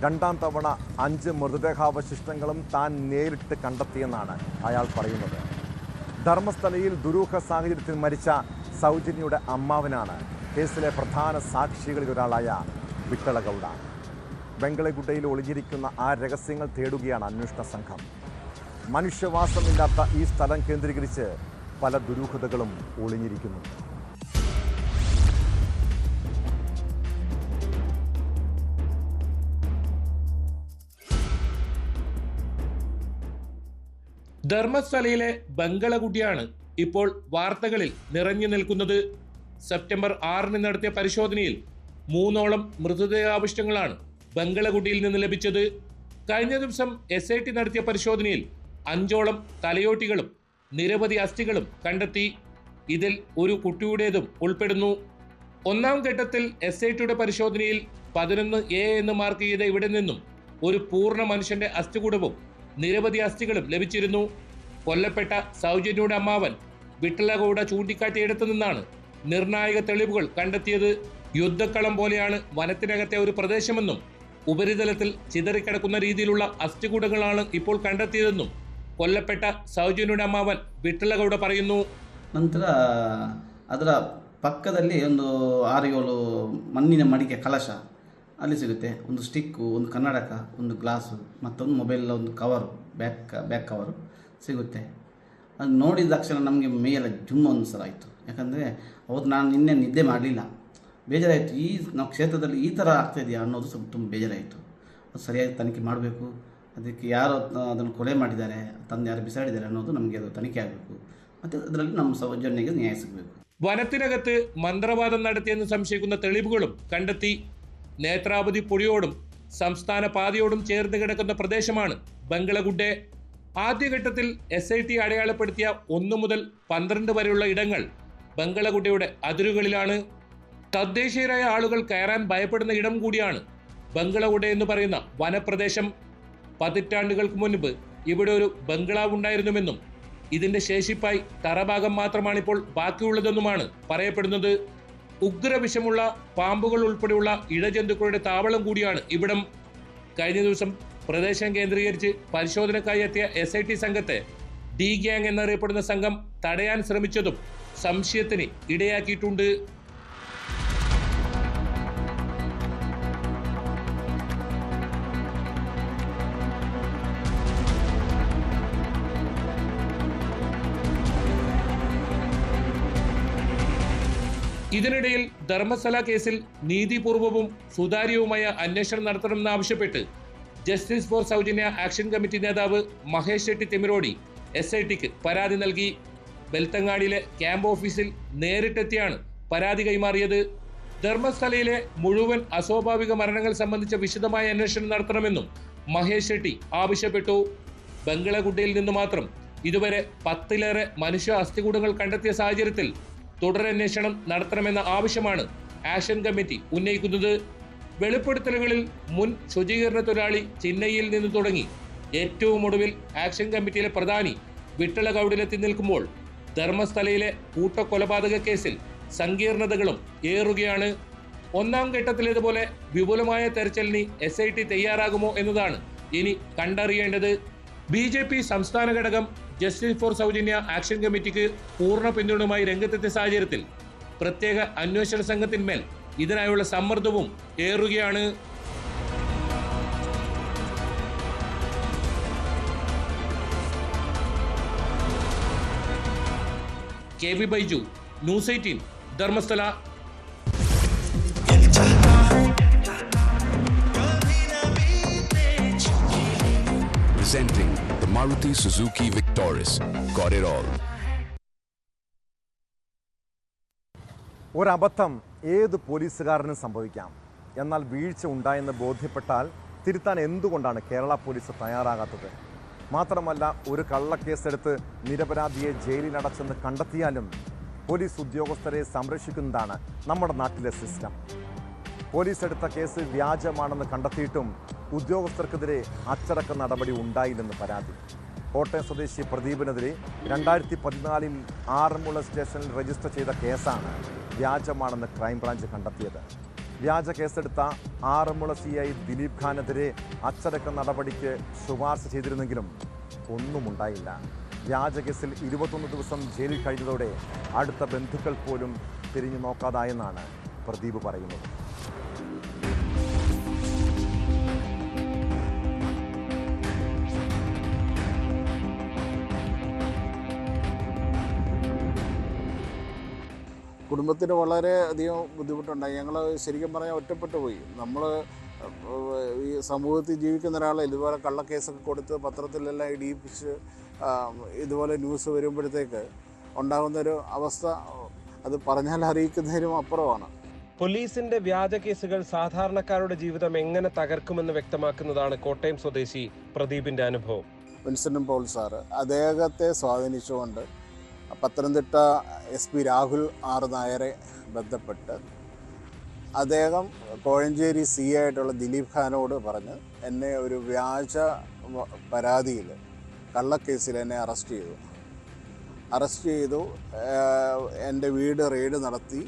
രണ്ടാം തവണ 5 മൃതദേഹാവശിഷ്ടങ്ങളും താൻ നേരിട്ട് കണ്ടെത്തിയെന്നാണ് അയാൾ പറയുന്നത്. ധർമ്മസ്ഥലയിൽ ദുരൂഹ സാഹചര്യത്തിൽ മരിച്ച സൗജന്യയുടെ അമ്മാവനാണ് കേസിലെ പ്രധാന സാക്ഷികളിൽ ഒരാളായ വിട്ടള ഗൗഡ. ബംഗളഗുഡയിൽ ഒളിഞ്ഞിരിക്കുന്ന ആ രഹസ്യങ്ങൾ തേടുകയാണ് അന്വേഷണ സംഘം. മനുഷ്യവാസമില്ലാത്ത ഈ സ്ഥലം കേന്ദ്രീകരിച്ച് പല ദുരൂഹതകളും ഒളിഞ്ഞിരിക്കുന്നു. ധർമ്മസ്ഥലയിലെ ബംഗളഗുഡിയാണ് ഇപ്പോൾ വാർത്തകളിൽ നിറഞ്ഞു നിൽക്കുന്നത്. സെപ്റ്റംബർ 6 നടത്തിയ പരിശോധനയിൽ 3ഓളം മൃതദേഹാവശിഷ്ടങ്ങളാണ് ബംഗളഗുഡിയിൽ നിന്ന് ലഭിച്ചത്. കഴിഞ്ഞ ദിവസം SIT നടത്തിയ പരിശോധനയിൽ 5ഓളം തലയോട്ടികളും നിരവധി അസ്ഥികളും കണ്ടെത്തി. ഇതിൽ ഒരു കുട്ടിയുടേതും ഉൾപ്പെടുന്നു. 1ാം ഘട്ടത്തിൽ SITയുടെ പരിശോധനയിൽ 11A എന്ന് മാർക്ക് ചെയ്ത ഇവിടെ നിന്നും ഒരു പൂർണ്ണ മനുഷ്യന്റെ അസ്ഥികൂടവും നിരവധി അസ്ഥികളും ലഭിച്ചിരുന്നു. കൊല്ലപ്പെട്ട സൗജന്യയുടെ അമ്മാവൻ വിട്ടള ഗൗഡ ചൂണ്ടിക്കാട്ടിയിടത്തു നിന്നാണ് നിർണായക തെളിവുകൾ കണ്ടെത്തിയത്. യുദ്ധക്കളം പോലെയാണ് വനത്തിനകത്തെ ഒരു പ്രദേശമെന്നും ഉപരിതലത്തിൽ ചിതറിക്കിടക്കുന്ന രീതിയിലുള്ള അസ്ഥികൂടങ്ങളാണ് ഇപ്പോൾ കണ്ടെത്തിയതെന്നും കൊല്ലപ്പെട്ട ಸೌಜನ್ಯನ ಅಮ್ಮವನ್ ವಿಠ್ಠಲಗೌಡ പറയുന്നു. ನಂತರ ಅದರ ಪಕ್ಕದಲ್ಲಿ ಒಂದು 6-7 ಮಣ್ಣಿನ ಮಡಿಕೆ ಕಲಶ ಅಲ್ಲಿ ಸಿಗುತ್ತೆ. ಒಂದು ಸ್ಟಿಕ್ಕು, ಒಂದು ಕನ್ನಡಕ, ಒಂದು ಗ್ಲಾಸು, ಮತ್ತೊಂದು ಮೊಬೈಲ್ ಒಂದು ಕವರು, ಬ್ಯಾಕ್ ಕವರು ಸಿಗುತ್ತೆ. ಅದು ನೋಡಿದ ತಕ್ಷಣ ನಮಗೆ ಮೇಲೆಲ್ಲ ಜುಮ್ ಅನ್ಸರ ಆಯಿತು. ಯಾಕಂದರೆ ಅವತ್ತು ನಾನು ನಿನ್ನೆ ನಿದ್ದೆ ಮಾಡಲಿಲ್ಲ, ಬೇಜಾರಾಯಿತು. ನಾವು ಕ್ಷೇತ್ರದಲ್ಲಿ ಈ ಥರ ಆಗ್ತಾಯಿದೆಯಾ ಅನ್ನೋದು ಸ್ವಲ್ಪ ತುಂಬ ಬೇಜಾರಾಯಿತು. ಅದು ಸರಿಯಾಗಿ ತನಿಖೆ ಮಾಡಬೇಕು, ಅದಕ್ಕೆ ಯಾರು ಅದನ್ನು ಕೊಲೆ ಮಾಡಿದ್ದಾರೆ, ತಂದು ಯಾರು ಬಿಸಾಡಿದ್ದಾರೆ ಅನ್ನೋದು ನಮಗೆ ಅದು ತನಿಖೆ ಆಗಬೇಕು. ಮತ್ತು ಅದರಲ್ಲಿ ನಮ್ಮ ಸೌಜನ್ಯಗೆ ನ್ಯಾಯ ಸಿಗಬೇಕು. വനത്തിനകത്ത് മന്ത്രവാദം നടത്തിയെന്ന് സംശയിക്കുന്ന തെളിവുകളും കണ്ടെത്തി. നേത്രാവതി പുഴയോടും സംസ്ഥാന പാതയോടും ചേർന്ന് കിടക്കുന്ന പ്രദേശമാണ് ബംഗളഗുഡെ. ആദ്യഘട്ടത്തിൽ SIT അടയാളപ്പെടുത്തിയ 1 മുതൽ 12 വരെയുള്ള ഇടങ്ങൾ ബംഗളഗുഡയുടെ അതിരുകളിലാണ്. തദ്ദേശീയരായ ആളുകൾ കയറാൻ ഭയപ്പെടുന്ന ഇടം കൂടിയാണ് ബംഗളഗുഡ എന്ന് പറയുന്ന വനപ്രദേശം. പതിറ്റാണ്ടുകൾക്ക് മുൻപ് ഇവിടെ ഒരു ബംഗ്ലാവ് ഉണ്ടായിരുന്നുവെന്നും ഇതിന്റെ ശേഷിപ്പായി തറഭാഗം മാത്രമാണ് ഇപ്പോൾ ബാക്കിയുള്ളതെന്നുമാണ് പറയപ്പെടുന്നത്. ഉഗ്രവിഷമുള്ള പാമ്പുകൾ ഉൾപ്പെടെയുള്ള ഇഴജന്തുക്കളുടെ താവളം കൂടിയാണ് ഇവിടം. കഴിഞ്ഞ ദിവസം പ്രദേശം കേന്ദ്രീകരിച്ച് പരിശോധനക്കായി എത്തിയ SIT സംഘത്തെ ഡി ഗ്യാങ് എന്നറിയപ്പെടുന്ന സംഘം തടയാൻ ശ്രമിച്ചതും സംശയത്തിന് ഇടയാക്കിയിട്ടുണ്ട്. ഇതിനിടയിൽ ധർമ്മസ്ഥല കേസിൽ നീതിപൂർവവും സുതാര്യവുമായ അന്വേഷണം നടത്തണമെന്നാവശ്യപ്പെട്ട് ജസ്റ്റിസ് ഫോർ സൗജന്യ ആക്ഷൻ കമ്മിറ്റി നേതാവ് മഹേഷ് ഷെട്ടി തിമിരോടി SITക്ക് പരാതി നൽകി. ബെൽത്തങ്ങാടിയിലെ ക്യാമ്പ് ഓഫീസിൽ നേരിട്ടെത്തിയാണ് പരാതി കൈമാറിയത്. ധർമ്മസ്ഥലയിലെ മുഴുവൻ അസ്വാഭാവിക മരണങ്ങൾ സംബന്ധിച്ച വിശദമായ അന്വേഷണം നടത്തണമെന്നും മഹേഷ് ഷെട്ടി ആവശ്യപ്പെട്ടു. ബംഗളഗുഡയിൽ നിന്ന് മാത്രം ഇതുവരെ 10ലേറെ മനുഷ്യ അസ്ഥികൂടങ്ങൾ കണ്ടെത്തിയ സാഹചര്യത്തിൽ തുടരന്വേഷണം നടത്തണമെന്ന ആവശ്യമാണ് ആക്ഷൻ കമ്മിറ്റി ഉന്നയിക്കുന്നത്. വെളിപ്പെടുത്തലുകളിൽ മുൻ ശുചീകരണ തൊഴിലാളി ചിന്നയിൽ നിന്ന് തുടങ്ങി ഏറ്റവും ഒടുവിൽ ആക്ഷൻ കമ്മിറ്റിയിലെ പ്രധാനി വിട്ടള ഗൗഡിലെത്തി നിൽക്കുമ്പോൾ ധർമ്മസ്ഥലയിലെ കൂട്ടക്കൊലപാതക കേസിൽ സങ്കീർണതകളും ഏറുകയാണ്. ഒന്നാം ഘട്ടത്തിലേതുപോലെ വിപുലമായ തെരച്ചിലിന് SIT തയ്യാറാകുമോ എന്നതാണ് ഇനി കണ്ടറിയേണ്ടത്. BJP സംസ്ഥാന ഘടകം ജസ്റ്റിസ് ഫോർ സൗജന്യ ആക്ഷൻ കമ്മിറ്റിക്ക് പൂർണ്ണ പിന്തുണയുമായി രംഗത്തെത്തിയ സാഹചര്യത്തിൽ പ്രത്യേക അന്വേഷണ സംഘത്തിന്മേൽ ഇതിനായുള്ള സമ്മർദ്ദവും ഏറുകയാണ്. KB Baiju, News 18, Dharmasthala. Presenting the Maruti Suzuki Victoris. Got it all. ഒരബദ്ധം ഏത് പോലീസുകാരനും സംഭവിക്കാം. എന്നാൽ വീഴ്ച ഉണ്ടായെന്ന് ബോധ്യപ്പെട്ടാൽ തിരുത്താൻ എന്തുകൊണ്ടാണ് കേരള പോലീസ് തയ്യാറാകാത്തത്? മാത്രമല്ല, ഒരു കള്ളക്കേസെടുത്ത് നിരപരാധിയെ ജയിലിലടച്ചെന്ന് കണ്ടെത്തിയാലും പോലീസ് ഉദ്യോഗസ്ഥരെ സംരക്ഷിക്കുന്നതാണ് നമ്മുടെ നാട്ടിലെ സിസ്റ്റം. പോലീസ് എടുത്ത കേസ് വ്യാജമാണെന്ന് കണ്ടെത്തിയിട്ടും ഉദ്യോഗസ്ഥർക്കെതിരെ അച്ചടക്ക നടപടി ഉണ്ടായില്ലെന്ന് പരാതി. കോട്ടയം സ്വദേശി പ്രദീപിനെതിരെ 2014 ആറന്മുള സ്റ്റേഷനിൽ രജിസ്റ്റർ ചെയ്ത കേസാണ് വ്യാജമാണെന്ന് ക്രൈംബ്രാഞ്ച് കണ്ടെത്തിയത്. വ്യാജ കേസെടുത്ത ആറന്മുള CI ദിലീപ് ഖാനെതിരെ അച്ചടക്ക നടപടിക്ക് ശുപാർശ ചെയ്തിരുന്നെങ്കിലും ഒന്നും ഉണ്ടായില്ല. വ്യാജ കേസിൽ 21 ദിവസം ജയിലിൽ കഴിഞ്ഞതോടെ അടുത്ത ബന്ധുക്കൾ പോലും തിരിഞ്ഞു നോക്കാതായെന്നാണ് പ്രദീപ് പറയുന്നത്. കുടുംബത്തിന് വളരെയധികം ബുദ്ധിമുട്ടുണ്ടായി. ഞങ്ങൾ ശരിക്കും പറഞ്ഞാൽ ഒറ്റപ്പെട്ടു പോയി. നമ്മൾ ഈ സമൂഹത്തിൽ ജീവിക്കുന്ന ഒരാളെ ഇതുപോലെ കള്ളക്കേസൊക്കെ കൊടുത്ത് പത്രത്തിലെല്ലാം ഇടിയിപ്പിച്ച് ഇതുപോലെ ന്യൂസ് വരുമ്പോഴത്തേക്ക് ഉണ്ടാകുന്നൊരു അവസ്ഥ അത് പറഞ്ഞാൽ അറിയിക്കുന്നതിനും അപ്പുറമാണ്. പോലീസിന്റെ വ്യാജ കേസുകൾ സാധാരണക്കാരുടെ ജീവിതം എങ്ങനെ തകർക്കുമെന്ന് വ്യക്തമാക്കുന്നതാണ് കോട്ടയം സ്വദേശി പ്രദീപിന്റെ അനുഭവം. വിൻസെന്റ് പോൾ സാറ് അദ്ദേഹത്തെ സ്വാധീനിച്ചുകൊണ്ട് പത്തനംതിട്ട SP രാഹുൽ R നായരെ ബന്ധപ്പെട്ട് അദ്ദേഹം കോഴഞ്ചേരി CI ആയിട്ടുള്ള ദിലീപ് ഖാനോട് പറഞ്ഞ് എന്നെ ഒരു വ്യാജ പരാതിയിൽ കള്ളക്കേസിൽ എന്നെ അറസ്റ്റ് ചെയ്തു. എൻ്റെ വീട് റെയ്ഡ് നടത്തി.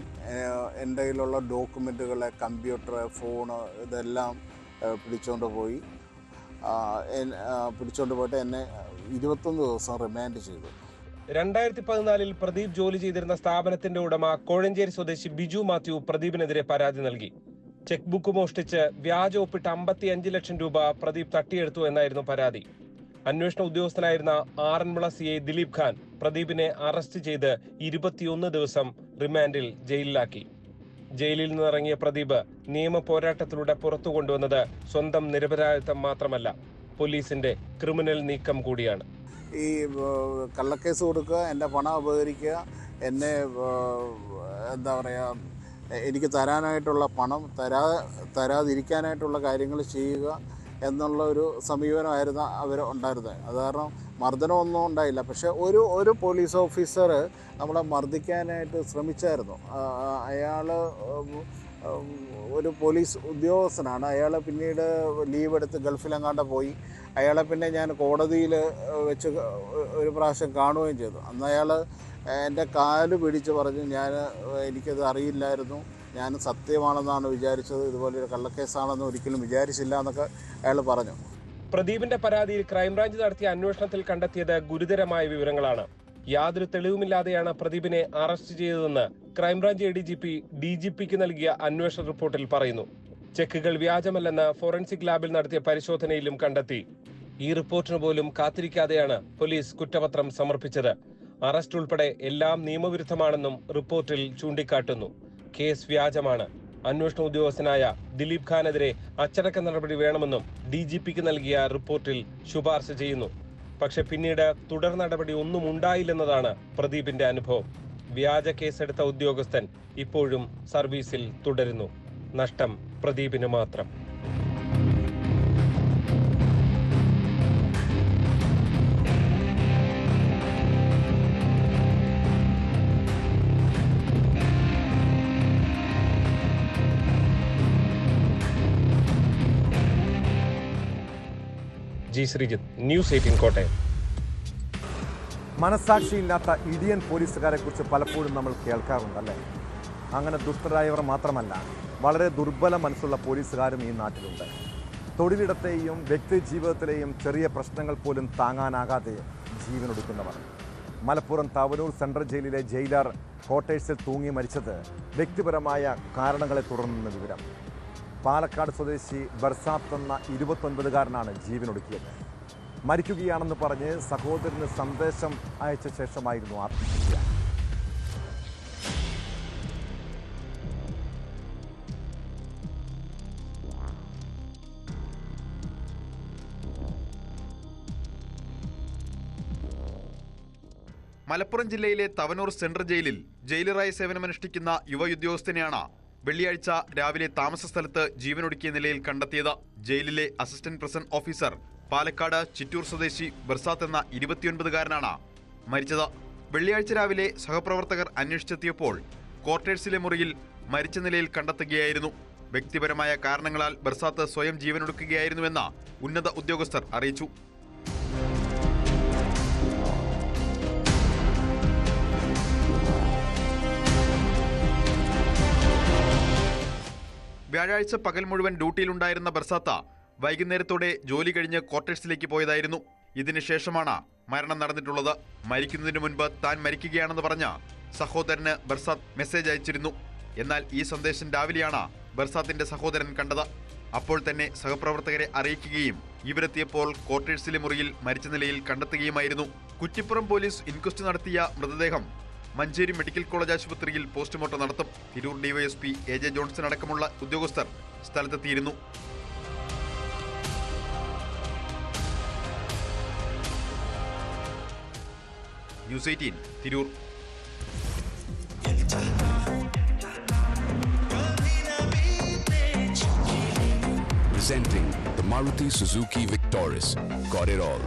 എൻ്റെ കയ്യിലുള്ള ഡോക്യുമെൻറ്റുകൾ, കമ്പ്യൂട്ടർ, ഫോണ് ഇതെല്ലാം പിടിച്ചുകൊണ്ട് പോയിട്ട് എന്നെ 21 ദിവസം റിമാൻഡ് ചെയ്തു. 2014 പ്രദീപ് ജോലി ചെയ്തിരുന്ന സ്ഥാപനത്തിന്റെ ഉടമ കോഴഞ്ചേരി സ്വദേശി ബിജു മാത്യു പ്രദീപിനെതിരെ പരാതി നൽകി. ചെക്ക് ബുക്ക് മോഷ്ടിച്ച് വ്യാജ ഒപ്പിട്ട് 55 ലക്ഷം രൂപ പ്രദീപ് തട്ടിയെടുത്തു എന്നായിരുന്നു പരാതി. അന്വേഷണ ഉദ്യോഗസ്ഥനായിരുന്ന ആറന്മുള CI ദിലീപ് ഖാൻ പ്രദീപിനെ അറസ്റ്റ് ചെയ്ത് 21 ദിവസം റിമാൻഡിൽ ജയിലിലാക്കി. ജയിലിൽ നിന്നിറങ്ങിയ പ്രദീപ് നിയമ പോരാട്ടത്തിലൂടെ പുറത്തു കൊണ്ടുവന്നത് സ്വന്തം നിരപരാധിത്വം മാത്രമല്ല, പോലീസിന്റെ ക്രിമിനൽ നീക്കം കൂടിയാണ്. ഈ കള്ളക്കേസ് കൊടുക്കുക, എൻ്റെ പണം അപഹരിക്കുക, എന്നെ എന്താ പറയുക, എനിക്ക് തരാനായിട്ടുള്ള പണം തരാതിരിക്കാനായിട്ടുള്ള കാര്യങ്ങൾ ചെയ്യുക എന്നുള്ള ഒരു സമീപനമായിരുന്നു അവർ ഉണ്ടായിരുന്നത്. അത് കാരണം മർദ്ദനമൊന്നും ഉണ്ടായില്ല. പക്ഷേ ഒരു പോലീസ് ഓഫീസർ നമ്മളെ മർദ്ദിക്കാനായിട്ട് ശ്രമിച്ചായിരുന്നു. അയാൾ ഒരു പോലീസ് ഉദ്യോഗസ്ഥനാണ്. അയാൾ പിന്നീട് ലീവ് എടുത്ത് ഗൾഫിലെങ്ങാണ്ട് പോയി. അയാളെ പിന്നെ ഞാൻ കോടതിയിൽ വെച്ച് ഒരു പ്രാവശ്യം കാണുകയും ചെയ്തു. അന്ന് അയാൾ എൻ്റെ കാല് പിടിച്ച് പറഞ്ഞു, എനിക്കത് അറിയില്ലായിരുന്നു, ഞാൻ സത്യമാണെന്നാണ് വിചാരിച്ചത്, ഇതുപോലൊരു കള്ളക്കേസാണെന്ന് ഒരിക്കലും വിചാരിച്ചില്ല എന്നൊക്കെ അയാൾ പറഞ്ഞു. പ്രദീപിന്റെ പരാതിയിൽ ക്രൈംബ്രാഞ്ച് നടത്തിയ അന്വേഷണത്തിൽ കണ്ടെത്തിയത് ഗുരുതരമായ വിവരങ്ങളാണ്. യാതൊരു തെളിവുമില്ലാതെയാണ് പ്രദീപിനെ അറസ്റ്റ് ചെയ്തതെന്ന് ക്രൈംബ്രാഞ്ച് ADGP DGPക്ക് നൽകിയ അന്വേഷണ റിപ്പോർട്ടിൽ പറയുന്നു. ചെക്കുകൾ വ്യാജമല്ലെന്ന് ഫോറൻസിക് ലാബിൽ നടത്തിയ പരിശോധനയിലും കണ്ടെത്തി. ഈ റിപ്പോർട്ടിന് പോലും കാത്തിരിക്കാതെയാണ് പോലീസ് കുറ്റപത്രം സമർപ്പിച്ചത്. അറസ്റ്റ് ഉൾപ്പെടെ എല്ലാം നിയമവിരുദ്ധമാണെന്നും റിപ്പോർട്ടിൽ ചൂണ്ടിക്കാട്ടുന്നു. കേസ് വ്യാജമാണ്. അന്വേഷണ ഉദ്യോഗസ്ഥനായ ദിലീപ് ഖാനെതിരെ അച്ചടക്ക നടപടി വേണമെന്നും DGPക്ക് നൽകിയ റിപ്പോർട്ടിൽ ശുപാർശ ചെയ്യുന്നു. പക്ഷെ പിന്നീട് തുടർ നടപടി ഒന്നും ഉണ്ടായില്ലെന്നതാണ് പ്രദീപിന്റെ അനുഭവം. വ്യാജ കേസെടുത്ത ഉദ്യോഗസ്ഥൻ ഇപ്പോഴും സർവീസിൽ തുടരുന്നു. നഷ്ടം പ്രദീപിന് മാത്രം. ജി ശ്രീജിത്ത്, News 18 കോട്ടയം. മനസാക്ഷിയില്ലാത്ത ഇടിയൻ പോലീസുകാരെ കുറിച്ച് പലപ്പോഴും നമ്മൾ കേൾക്കാറുണ്ടല്ലേ? അങ്ങനെ ദുഷ്ടരായവർ മാത്രമല്ല, വളരെ ദുർബല മനസ്സുള്ള പോലീസുകാരും ഈ നാട്ടിലുണ്ട്. തൊഴിലിടത്തെയും വ്യക്തി ജീവിതത്തിലെയും ചെറിയ പ്രശ്നങ്ങൾ പോലും താങ്ങാനാകാതെ ജീവനൊടുക്കുന്നവർ. മലപ്പുറം തവനൂർ സെൻട്രൽ ജയിലിലെ ജയിലർ ക്വാർട്ടേഴ്സിൽ തൂങ്ങി മരിച്ചത് വ്യക്തിപരമായ കാരണങ്ങളെ തുടർന്നെന്ന് വിവരം. പാലക്കാട് സ്വദേശി ബർസാത്ത് എന്ന 29-കാരനാണ് ജീവനൊടുക്കിയത്. മരിക്കുകയാണെന്ന് പറഞ്ഞ് സഹോദരന് സന്ദേശം അയച്ച ശേഷമായിരുന്നു ആത്മഹത്യ. മലപ്പുറം ജില്ലയിലെ തവനൂർ സെൻട്രൽ ജയിലിൽ ജയിലറായി സേവനമനുഷ്ഠിക്കുന്ന യുവ ഉദ്യോഗസ്ഥനെയാണ് വെള്ളിയാഴ്ച രാവിലെ താമസ സ്ഥലത്ത് ജീവനൊടുക്കിയ നിലയിൽ കണ്ടെത്തിയത്. ജയിലിലെ assistant prison officer Palakkad Chittur സ്വദേശി ബർസാത്ത് എന്ന 29-കാരനാണ് മരിച്ചത്. വെള്ളിയാഴ്ച രാവിലെ സഹപ്രവർത്തകർ അന്വേഷിച്ചെത്തിയപ്പോൾ ക്വാർട്ടേഴ്സിലെ മുറിയിൽ മരിച്ച നിലയിൽ കണ്ടെത്തുകയായിരുന്നു. വ്യക്തിപരമായ കാരണങ്ങളാൽ ബർസാത്ത് സ്വയം ജീവനൊടുക്കുകയായിരുന്നുവെന്ന് ഉന്നത ഉദ്യോഗസ്ഥർ അറിയിച്ചു. വ്യാഴാഴ്ച പകൽ മുഴുവൻ ഡ്യൂട്ടിയിലുണ്ടായിരുന്ന ബർസാത്ത വൈകുന്നേരത്തോടെ ജോലി കഴിഞ്ഞ് ക്വാർട്ടേഴ്സിലേക്ക് പോയതായിരുന്നു. ഇതിനുശേഷമാണ് മരണം നടന്നിട്ടുള്ളത്. മരിക്കുന്നതിന് മുൻപ് താൻ മരിക്കുകയാണെന്ന് പറഞ്ഞ സഹോദരന് ബർസാത്ത് മെസ്സേജ് അയച്ചിരുന്നു. എന്നാൽ ഈ സന്ദേശം രാവിലെയാണ് ബർസാത്തിന്റെ സഹോദരൻ കണ്ടത്. അപ്പോൾ തന്നെ സഹപ്രവർത്തകരെ അറിയിക്കുകയും ഇവരെത്തിയപ്പോൾ ക്വാർട്ടേഴ്സിലെ മുറിയിൽ മരിച്ച നിലയിൽ കണ്ടെത്തുകയുമായിരുന്നു. കുറ്റിപ്പുറം പോലീസ് ഇൻക്വസ്റ്റ് നടത്തിയ മൃതദേഹം മഞ്ചേരി മെഡിക്കൽ കോളേജ് ആശുപത്രിയിൽ പോസ്റ്റ്മോർട്ടം നടത്തും. തിരൂർ ഡിവൈഎസ്പി AJ ജോൺസൺ അടക്കമുള്ള ഉദ്യോഗസ്ഥർ സ്ഥലത്തെത്തിയിരുന്നു. News 18 Tirur. Presenting the Maruti Suzuki Victoris. Got it all.